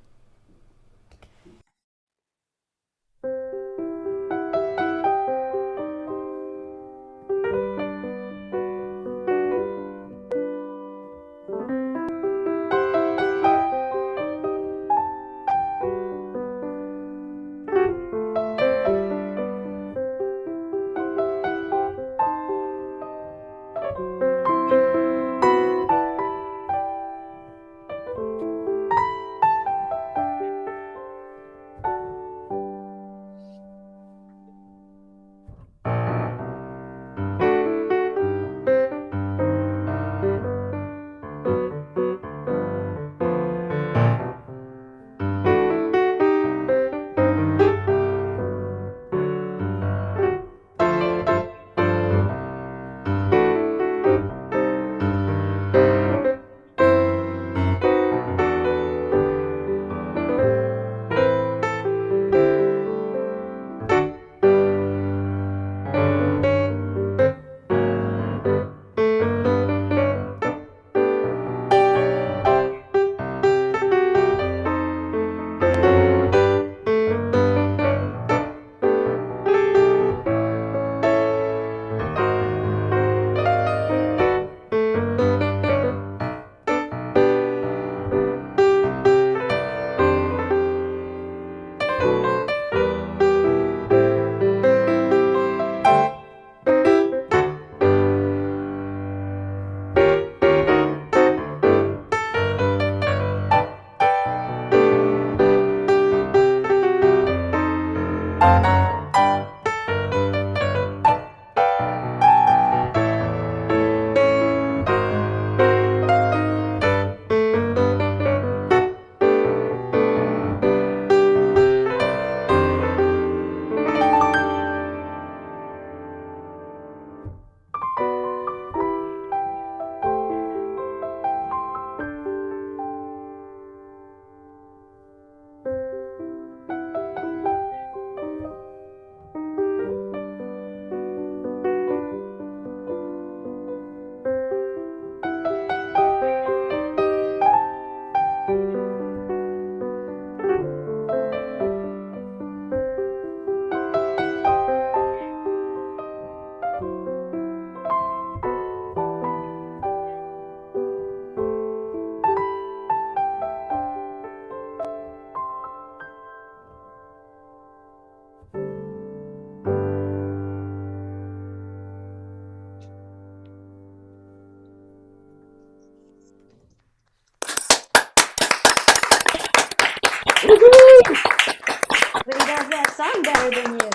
Nobody does that song better than you.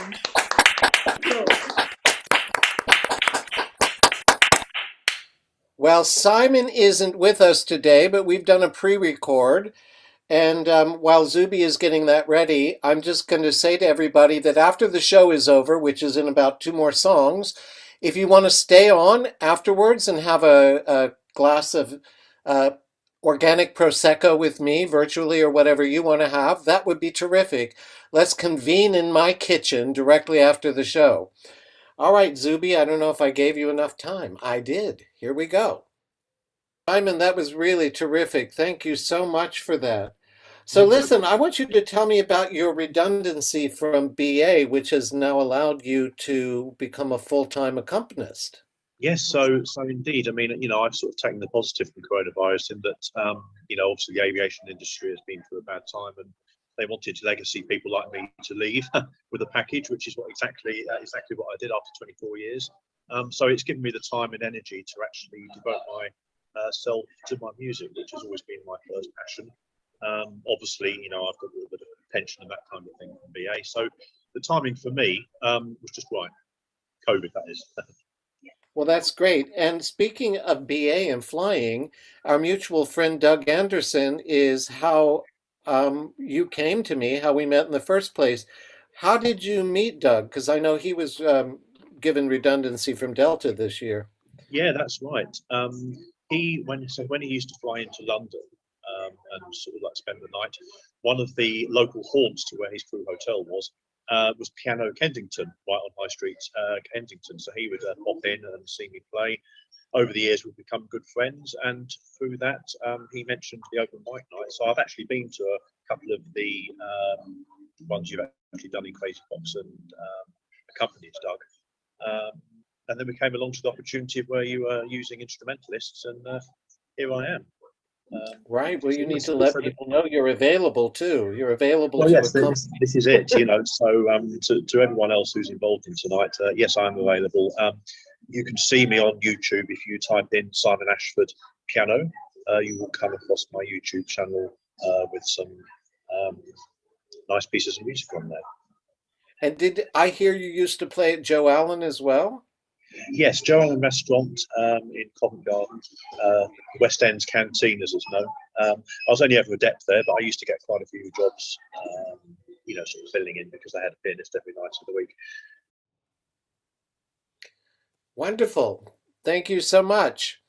Well, Simon isn't with us today, but we've done a pre-record. And while Zuby is getting that ready, I'm just going to say to everybody that after the show is over, which is in about 2 more songs, if you want to stay on afterwards and have a glass of organic Prosecco with me, virtually, or whatever you want to have, that would be terrific. Let's convene in my kitchen directly after the show. All right, Zuby, I don't know if I gave you enough time. I did. Here we go. Simon, that was really terrific. Thank you so much for that. So listen, I want you to tell me about your redundancy from BA, which has now allowed you to become a full-time accompanist. Yes, so indeed. I mean, I've sort of taken the positive from coronavirus in that, obviously the aviation industry has been through a bad time, and they wanted legacy people like me to leave with a package, which is exactly what I did after 24 years. So it's given me the time and energy to actually devote myself to my music, which has always been my first passion. Obviously, I've got a little bit of pension and that kind of thing from BA. So the timing for me was just right. COVID, that is. Well, that's great. And speaking of BA and flying, our mutual friend Doug Anderson is how you came to me, how we met in the first place. How did you meet Doug? Because I know he was given redundancy from Delta this year. Yeah, that's right. When he used to fly into London and sort of like spend the night, one of the local haunts to where his crew hotel was Piano Kensington, right on High Street, Kensington. So he would pop in and see me play. Over the years, we've become good friends, and through that, he mentioned the open mic night. So I've actually been to a couple of the ones you've actually done in Crazy Fox and accompanied Doug. And then we came along to the opportunity of where you were using instrumentalists, and here I am. Right. Well, you need to let people know you're available too. You're available well, to yes, accompany. this is it. So to everyone else who's involved in tonight, yes, I'm available. You can see me on YouTube if you type in Simon Ashford piano. You will come across my YouTube channel with some nice pieces of music on there. And did I hear you used to play at Joe Allen as well? Yes, Joe Allen Restaurant in Covent Garden, West End's canteen, as it's known. I was only ever adept there, but I used to get quite a few jobs, sort of filling in because I had a pianist every night of the week. Wonderful. Thank you so much.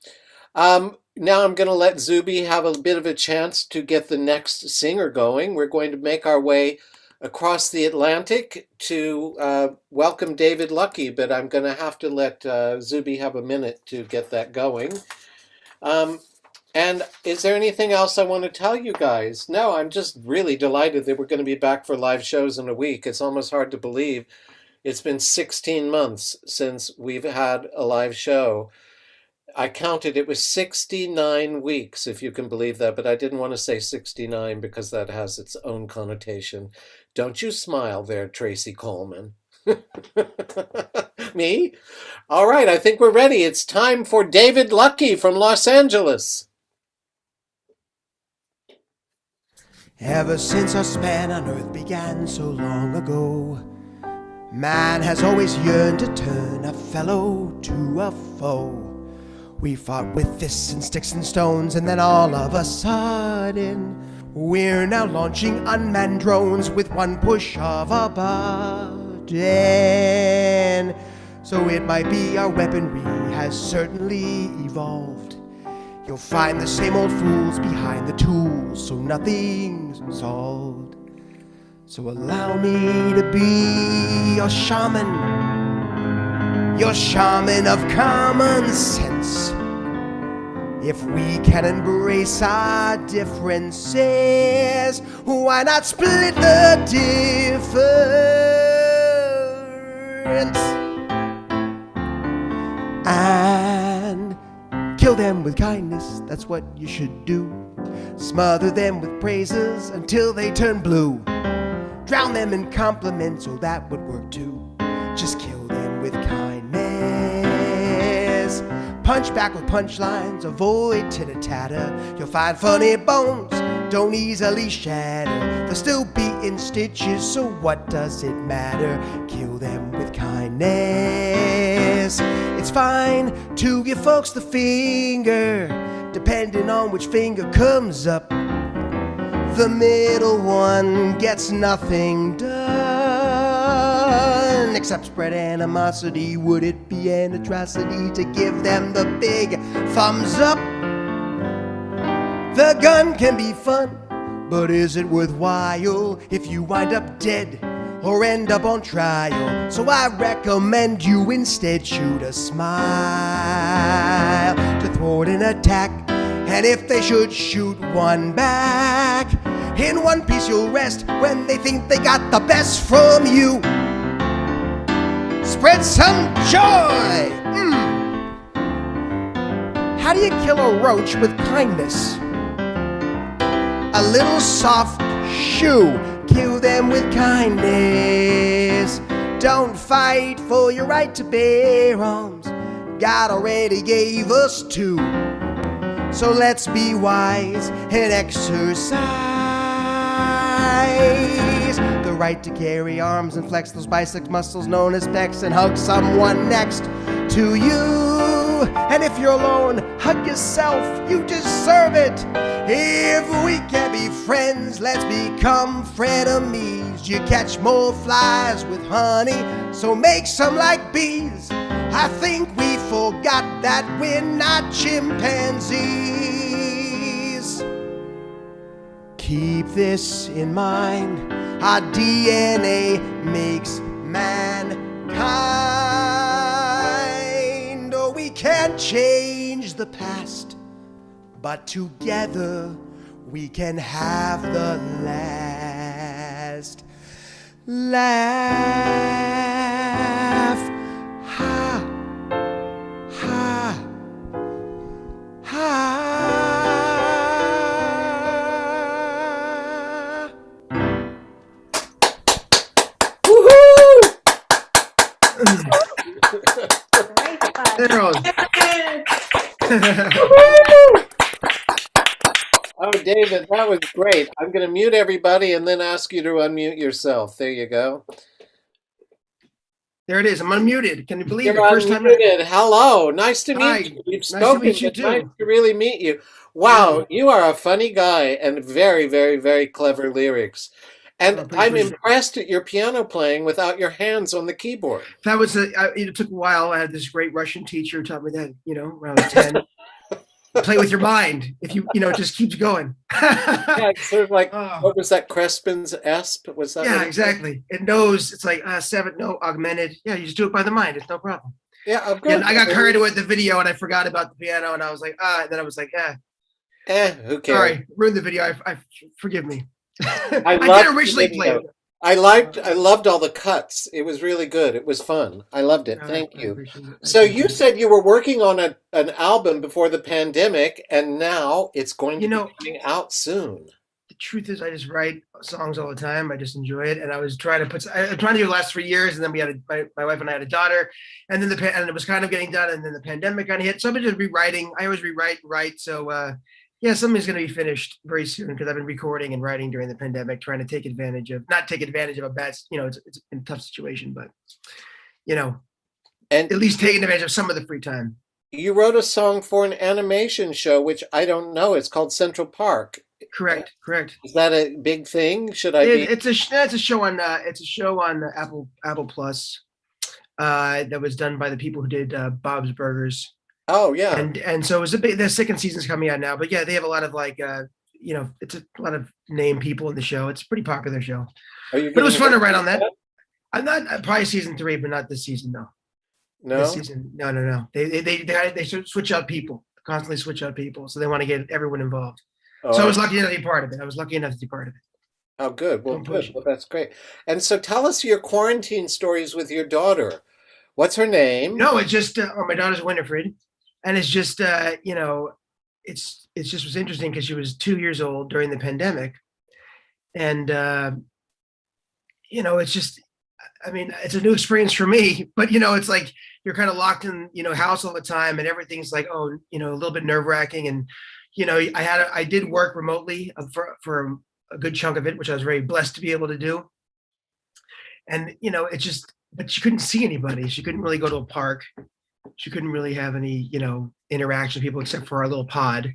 Now I'm going to let Zuby have a bit of a chance to get the next singer going. We're going to make our way across the Atlantic to welcome David Lucky, but I'm going to have to let Zuby have a minute to get that going. And is there anything else I want to tell you guys? No, I'm just really delighted that we're going to be back for live shows in a week. It's almost hard to believe. It's been 16 months since we've had a live show. I counted, it was 69 weeks, if you can believe that, but I didn't want to say 69 because that has its own connotation. Don't you smile there, Tracy Coleman. Me? All right, I think we're ready. It's time for David Lucky from Los Angeles. Ever since our span on earth began so long ago, Man has always yearned to turn a fellow to a foe. We fought with fists and sticks and stones, and then all of a sudden, we're now launching unmanned drones with one push of a button. So it might be our weaponry has certainly evolved. You'll find the same old fools behind the tools, so nothing's solved. So allow me to be your shaman of common sense. If we can embrace our differences, why not split the difference and kill them with kindness? That's what you should do. Smother them with praises until they turn blue. Drown them in compliments, oh that would work too. Just kill them with kindness. Punch back with punchlines, avoid titter-tatter. You'll find funny bones don't easily shatter. They'll still be in stitches, so what does it matter? Kill them with kindness. It's fine to give folks the finger, depending on which finger comes up. The middle one gets nothing done except spread animosity. Would it be an atrocity to give them the big thumbs up? The gun can be fun, but is it worthwhile if you wind up dead or end up on trial? So I recommend you instead shoot a smile to thwart an attack. And if they should shoot one back, in one piece you'll rest when they think they got the best from you. Spread some joy. How do you kill a roach with kindness? A little soft shoe. Kill them with kindness. Don't fight for your right to bear arms. God already gave us two. So let's be wise and exercise the right to carry arms and flex those biceps muscles known as pecs and hug someone next to you. And if you're alone, hug yourself, you deserve it. If we can be friends, let's become frenemies. You catch more flies with honey, so make some like bees. I think we forgot that we're not chimpanzees. Keep this in mind, our DNA makes mankind. Oh, we can't change the past, but together we can have the last laugh. Ha, ha, ha. Oh, David, that was great. I'm going to mute everybody and then ask you to unmute yourself. There you go. There it is. I'm unmuted. Can you believe You're it? First time. unmuted. Hello. Nice to meet Hi. you. We've Nice to spoken, meet you but too. nice to really meet you. Wow, you are a funny guy and very, very, very clever lyrics. And I'm impressed at your piano playing without your hands on the keyboard. That was it took a while. I had this great Russian teacher who taught me that, when I was 10. Play with your mind. If it just keeps going. Yeah, it's sort of like, what was that, Crespin's Esp? Was that? Yeah, exactly. It knows. It's like 7 note augmented. Yeah, you just do it by the mind. It's no problem. Yeah, I'm Yeah, good. I got carried away with the video and I forgot about the piano and I was like, and then I was like, who cares? Sorry, ruined the video. I forgive me. I did originally play it. I loved all the cuts. It was really good. It was fun. I loved it. Thank you. So you said you were working on an album before the pandemic, and now it's going to be coming out soon. The truth is, I just write songs all the time. I just enjoy it, and I was trying to do it the last 3 years, and then we had my wife and I had a daughter, and then and it was kind of getting done, and then the pandemic kind of hit. So I've been just rewriting. I always rewrite and write. So Yeah, something's going to be finished very soon because I've been recording and writing during the pandemic, trying to not take advantage of a bad, it's a tough situation, but, And at least taking advantage of some of the free time. you wrote a song for an animation show, which I don't know. It's called Central Park. Correct. Is that a big thing? Should I be? It's a show on Apple Plus that was done by the people who did Bob's Burgers. Oh yeah. And so it was the second season's coming out now, but yeah, they have a lot of it's a lot of name people in the show. It's a pretty popular show. Are you? But it was fun to write on that. I'm not probably season 3, but not this season. No. No. This season, no. They switch out people, constantly switch out people, so they want to get everyone involved. Oh, So I was lucky enough to be part of it. Oh, good. Well, good. Well, that's great. And so tell us your quarantine stories with your daughter. What's her name? No, it's just my daughter's Winifred, and it's just it's just was interesting because she was 2 years old during the pandemic, and it's just, I mean, it's a new experience for me, but it's like you're kind of locked in house all the time, and everything's like a little bit nerve-wracking, and I did work remotely for a good chunk of it, which I was very blessed to be able to do, and it's just, but she couldn't see anybody. She couldn't really go to a park. She couldn't really have any, interaction with people except for our little pod.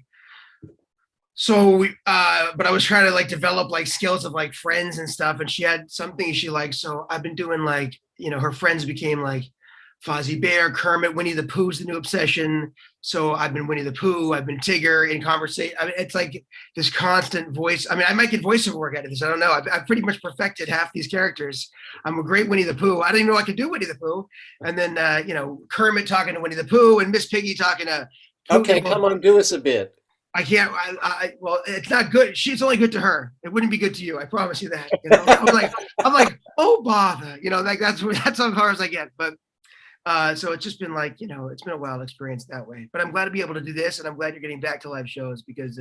So, but I was trying to develop skills of friends and stuff. And she had something she liked. So I've been doing her friends became Fozzie Bear, Kermit, Winnie the Pooh's the new obsession. So I've been Winnie the Pooh. I've been Tigger in conversation. I mean, it's like this constant voice. I mean, I might get voiceover work out of this. I don't know. I've pretty much perfected half these characters. I'm a great Winnie the Pooh. I didn't even know I could do Winnie the Pooh. And then, Kermit talking to Winnie the Pooh and Miss Piggy talking to. Okay, come on, do us a bit. I can't. Well, it's not good. It's only good to her. It wouldn't be good to you. I promise you that. I'm like, oh bother. That's as far as I get. But. So it's just been it's been a wild experience that way, but I'm glad to be able to do this, and I'm glad you're getting back to live shows because,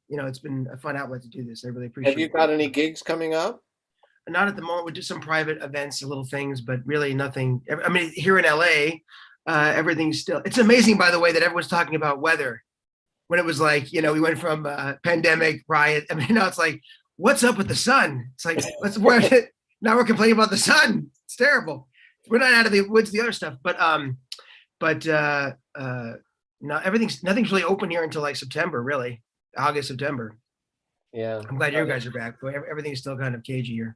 it's been a fun outlet to do this. I really appreciate it. Have you got any gigs coming up? Not at the moment. We do some private events, little things, but really nothing. I mean, here in LA, everything's still, it's amazing, by the way, that everyone's talking about weather when it was we went from pandemic, riot. I mean, now it's like, what's up with the sun? It's like, now we're complaining about the sun. It's terrible. We're not out of the woods, the other stuff, but no, nothing's really open here until September, really, August, September. Yeah, I'm glad you guys are back, but everything's still kind of cagey here.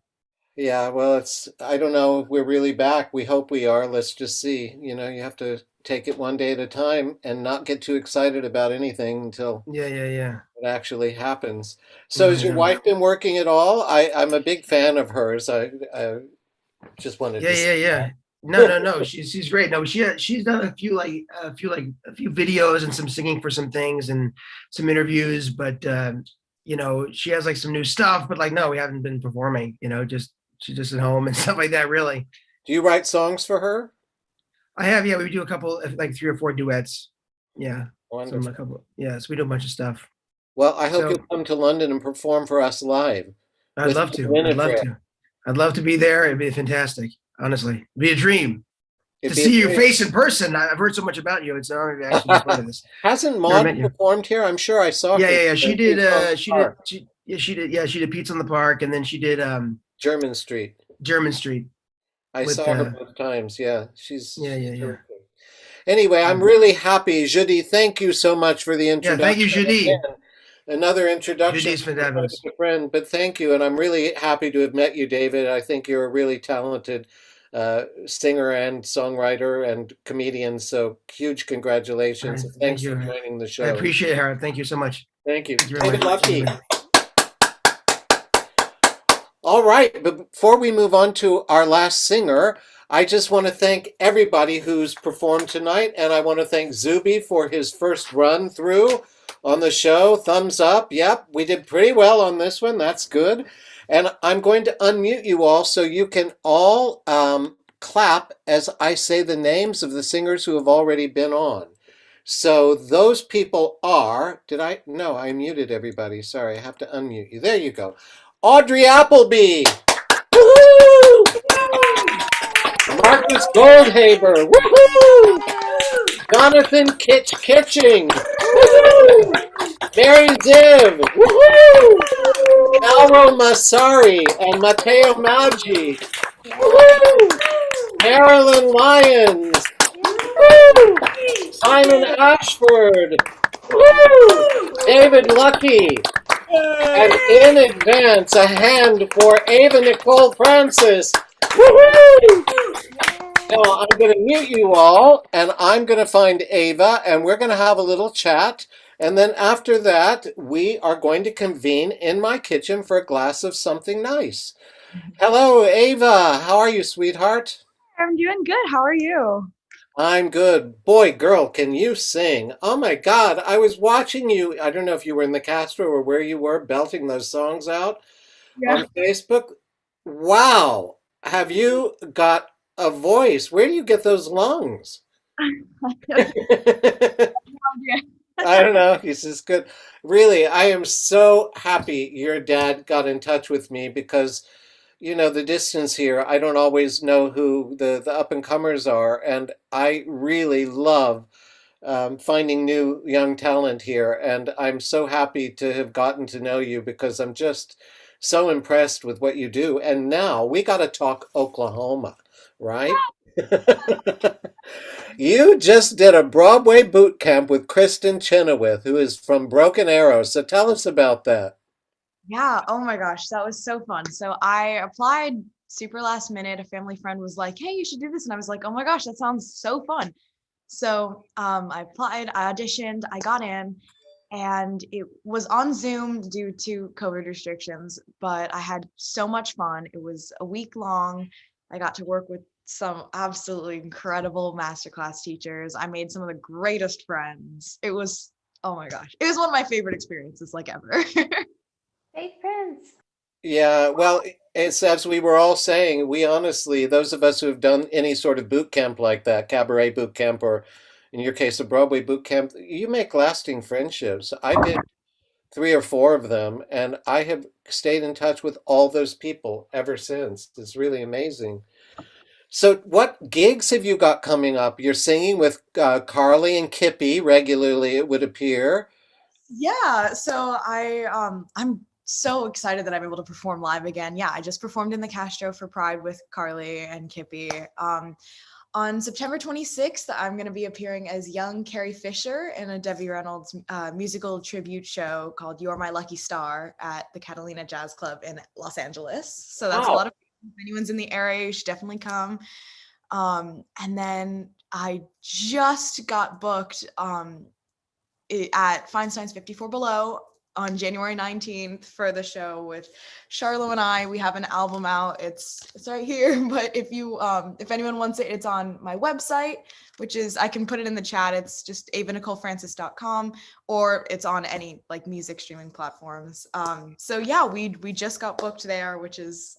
Yeah, well, I don't know if we're really back. We hope we are. Let's just see. You have to take it one day at a time and not get too excited about anything until it actually happens. So has your wife been working at all? I'm a big fan of hers. I just wanted to say that. No. She's great. No, she's done a few videos and some singing for some things and some interviews, but she has some new stuff, but no, we haven't been performing, she's just at home and stuff like that, really. Do you write songs for her? I have, we do a couple of 3 or 4 duets. Yeah. Wonderful. So we do a bunch of stuff. Well, I hope you'll come to London and perform for us live. I'd love to. I'd love to be there. It'd be fantastic. Honestly, it'd be a dream to see your face in person. I've heard so much about you. It's an honor to actually be part of this. Hasn't Maud performed here? I'm sure I saw her. Yeah. She did. She did Pizza on the Park, and then she did German Street. I saw her both times. Yeah, she's yeah. Anyway, I'm really happy, Judy. Thank you so much for the introduction. Yeah, thank you, Judy. Again, another introduction to a friend, but thank you, and I'm really happy to have met you, David. I think you're a really talented singer and songwriter and comedian. So huge congratulations! Right, thanks for joining the show. I appreciate it, Harold. Thank you so much. Thank you. David Lucky. All right, but before we move on to our last singer, I just want to thank everybody who's performed tonight, and I want to thank Zuby for his first run through on the show. Thumbs up. Yep, we did pretty well on this one. That's good. And I'm going to unmute you all so you can all clap as I say the names of the singers who have already been on. So those people are, no, I muted everybody. Sorry, I have to unmute you. There you go. Audrey Appleby. Woohoo! Marcus Goldhaber. Woohoo! Jonathan Kitching. Woohoo! Mary Ziv! Woohoo! Mauro Masari and Matteo Maggi. Woohoo! Marilyn Lyons. Woo! Simon Ashford. Woo! David Lucky. And in advance, a hand for Ava Nicole Francis. Woohoo! Now I'm going to mute you all, and I'm going to find Ava, and we're going to have a little chat. And then after that, we are going to convene in my kitchen for a glass of something nice. Hello, Ava. How are you, sweetheart? I'm doing good. How are you? I'm good. Boy, girl, can you sing? Oh my God, I was watching you. I don't know if you were in the Castro or where you were belting those songs out Yeah. on Facebook. Wow. Have you got a voice? Where do you get those lungs? I don't know. He's just good. Really, I am so happy your dad got in touch with me because, you know, the distance here, I don't always know who the up and comers are. And I really love finding new young talent here. And I'm so happy to have gotten to know you because I'm just so impressed with what you do. And now we got to talk Oklahoma, right? You just did a Broadway boot camp with Kristen Chenoweth, who is from Broken Arrow. So tell us about that. Yeah. Oh my gosh, that was so fun. So I applied super last minute. A family friend was like, "Hey, you should do this," and I was like, "Oh my gosh, that sounds so fun." So I applied, I auditioned, I got in, and it was on Zoom due to COVID restrictions, but I had so much fun. It was a week long. I got to work with some absolutely incredible masterclass teachers. I made some of the greatest friends. It was, oh my gosh, it was one of my favorite experiences like ever. Hey, Prince. Yeah, well, it's as we were all saying, we honestly, those of us who have done any sort of boot camp like that, cabaret boot camp, or in your case, a Broadway boot camp, you make lasting friendships. I did 3 or 4 of them, and I have stayed in touch with all those people ever since. It's really amazing. So, what gigs have you got coming up? You're singing with Carly and Kippy regularly, it would appear. Yeah, so I'm so excited that I'm able to perform live again. Yeah, I just performed in the Castro for Pride with Carly and Kippy. On September 26th, I'm going to be appearing as young Carrie Fisher in a Debbie Reynolds musical tribute show called You're My Lucky Star at the Catalina Jazz Club in Los Angeles. So that's a lot of fun. If anyone's in the area, you should definitely come. And then I just got booked at Feinstein's 54 Below on January 19th for the show with Charlo and I. We have an album out. It's right here, but if anyone wants it, it's on my website, which is, I can put it in the chat. It's just avanicolefrancis.com, or it's on any like music streaming platforms. So yeah, we just got booked there, which is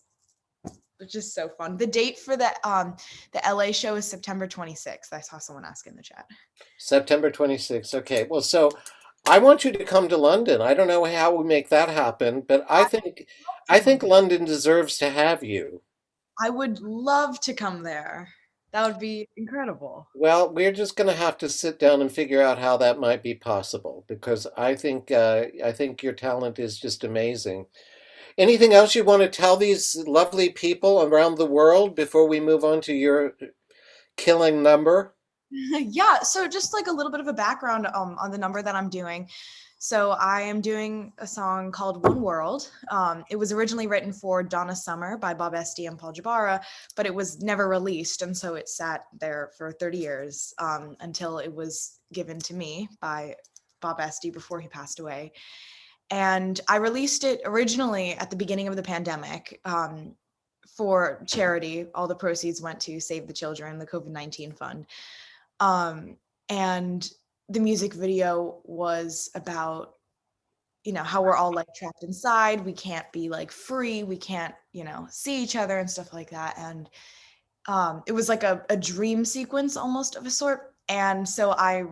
so fun. The date for the LA show is September 26th. I saw someone ask in the chat. September 26th. Okay. Well, so I want you to come to London. I don't know how we make that happen, but I think London deserves to have you. I would love to come there. That would be incredible. Well, we're just going to have to sit down and figure out how that might be possible because I think your talent is just amazing. Anything else you want to tell these lovely people around the world before we move on to your killing number? Yeah, so just like a little bit of a background on the number that I'm doing. So I am doing a song called One World. It was originally written for Donna Summer by Bob Esty and Paul Jabara, but it was never released. And so it sat there for 30 years until it was given to me by Bob Esty before he passed away. And I released it originally at the beginning of the pandemic for charity. All the proceeds went to Save the Children, the COVID-19 fund. And the music video was about, how we're all like trapped inside. We can't be like free. We can't, see each other and stuff like that. And it was like a dream sequence almost of a sort. And so I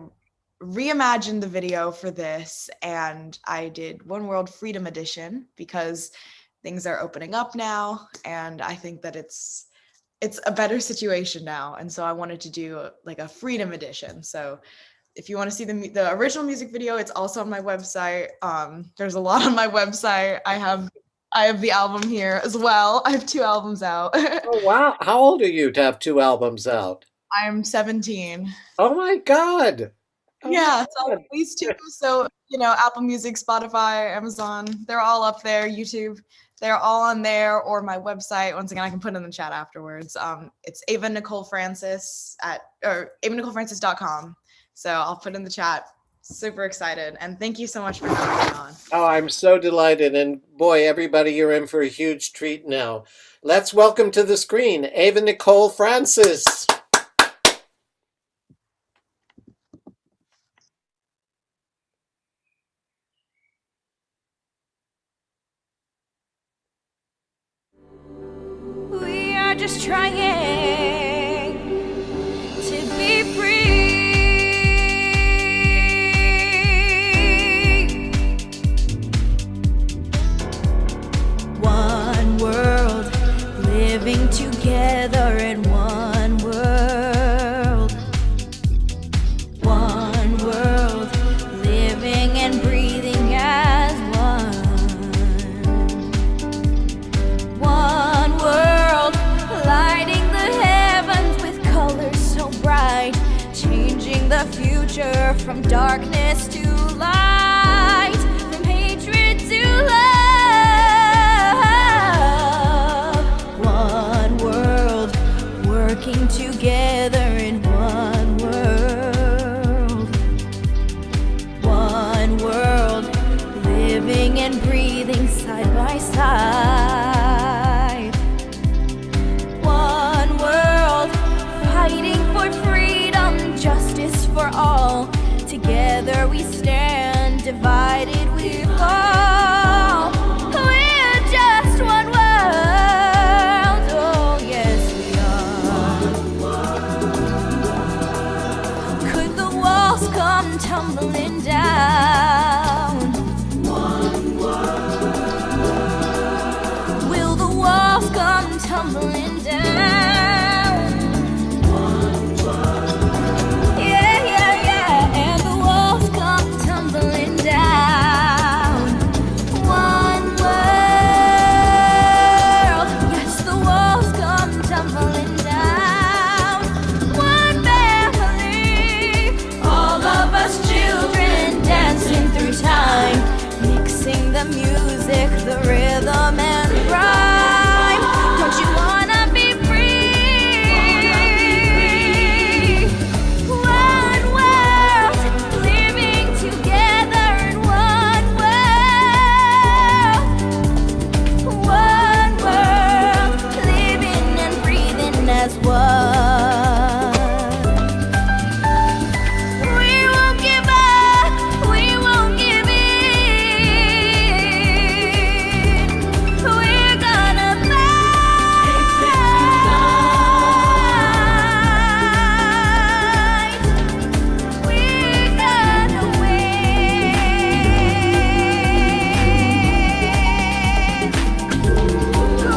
reimagined the video for this, and I did One World Freedom Edition because things are opening up now, and I think that it's a better situation now. And so I wanted to do like a freedom edition. So if you want to see the original music video, it's also on my website. There's a lot on my website. I have the album here as well. I have 2 albums out. Oh, wow. How old are you to have 2 albums out? I'm 17. Oh my God. Oh my Yeah, so God. these 2. So, Apple Music, Spotify, Amazon, they're all up there. YouTube, they're all on there, or my website. Once again, I can put it in the chat afterwards. It's avanicolefrancis.com. So I'll put in the chat. Super excited. And thank you so much for having me on. Oh, I'm so delighted. And boy, everybody, you're in for a huge treat now. Let's welcome to the screen, Ava Nicole Francis. We are just trying to be free. One world, living together in one world. One world, living and breathing as one. One world, lighting the heavens with colors so bright, changing the future from darkness to light, from hatred to love. One world, working together in one world. One world, living and breathing side by side. One world, fighting for freedom, justice for all. Together we stand, divided we fall. We're just one world. Oh, yes, we are. Could the walls come tumbling down? Will the walls come tumbling down? Yeah, yeah, yeah. And the walls come tumbling down. One world. Yes, the walls come tumbling down. One family. All of us children dancing through time, mixing the music, the rhythm and rhyme. Don't you wanna be free? One world, living together in one world. One world, living and breathing as one. We won't give up, we won't give in. We're gonna fight. We're gonna win.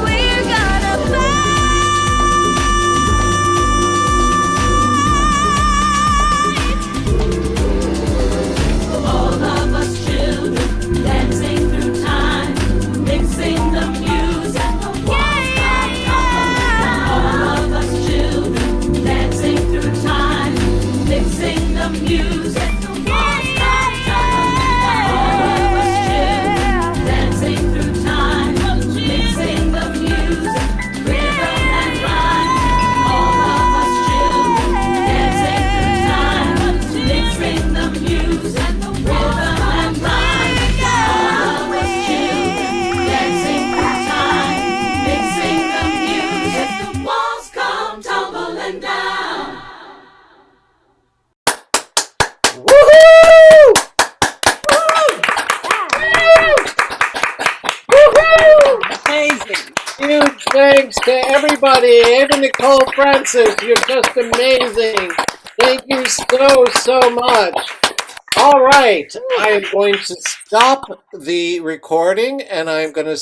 We're gonna all of us children dancing through time, mixing the music. Yeah, yeah, yeah. All of us children dancing through time, mixing the music. Yeah, yeah, yeah. All of us children dancing through time, mixing the music, rhythm and rhyme. All of us children dancing through time, mixing the music, rhythm and rhyme. All of us children dancing through time, mixing the music. The walls come tumbling down. Woohoo! Woohoo! Amazing. Huge thanks to everybody. Ava Nicole Francis, you're just amazing. Thank you so much. All right, I am going to stop the recording and I'm going to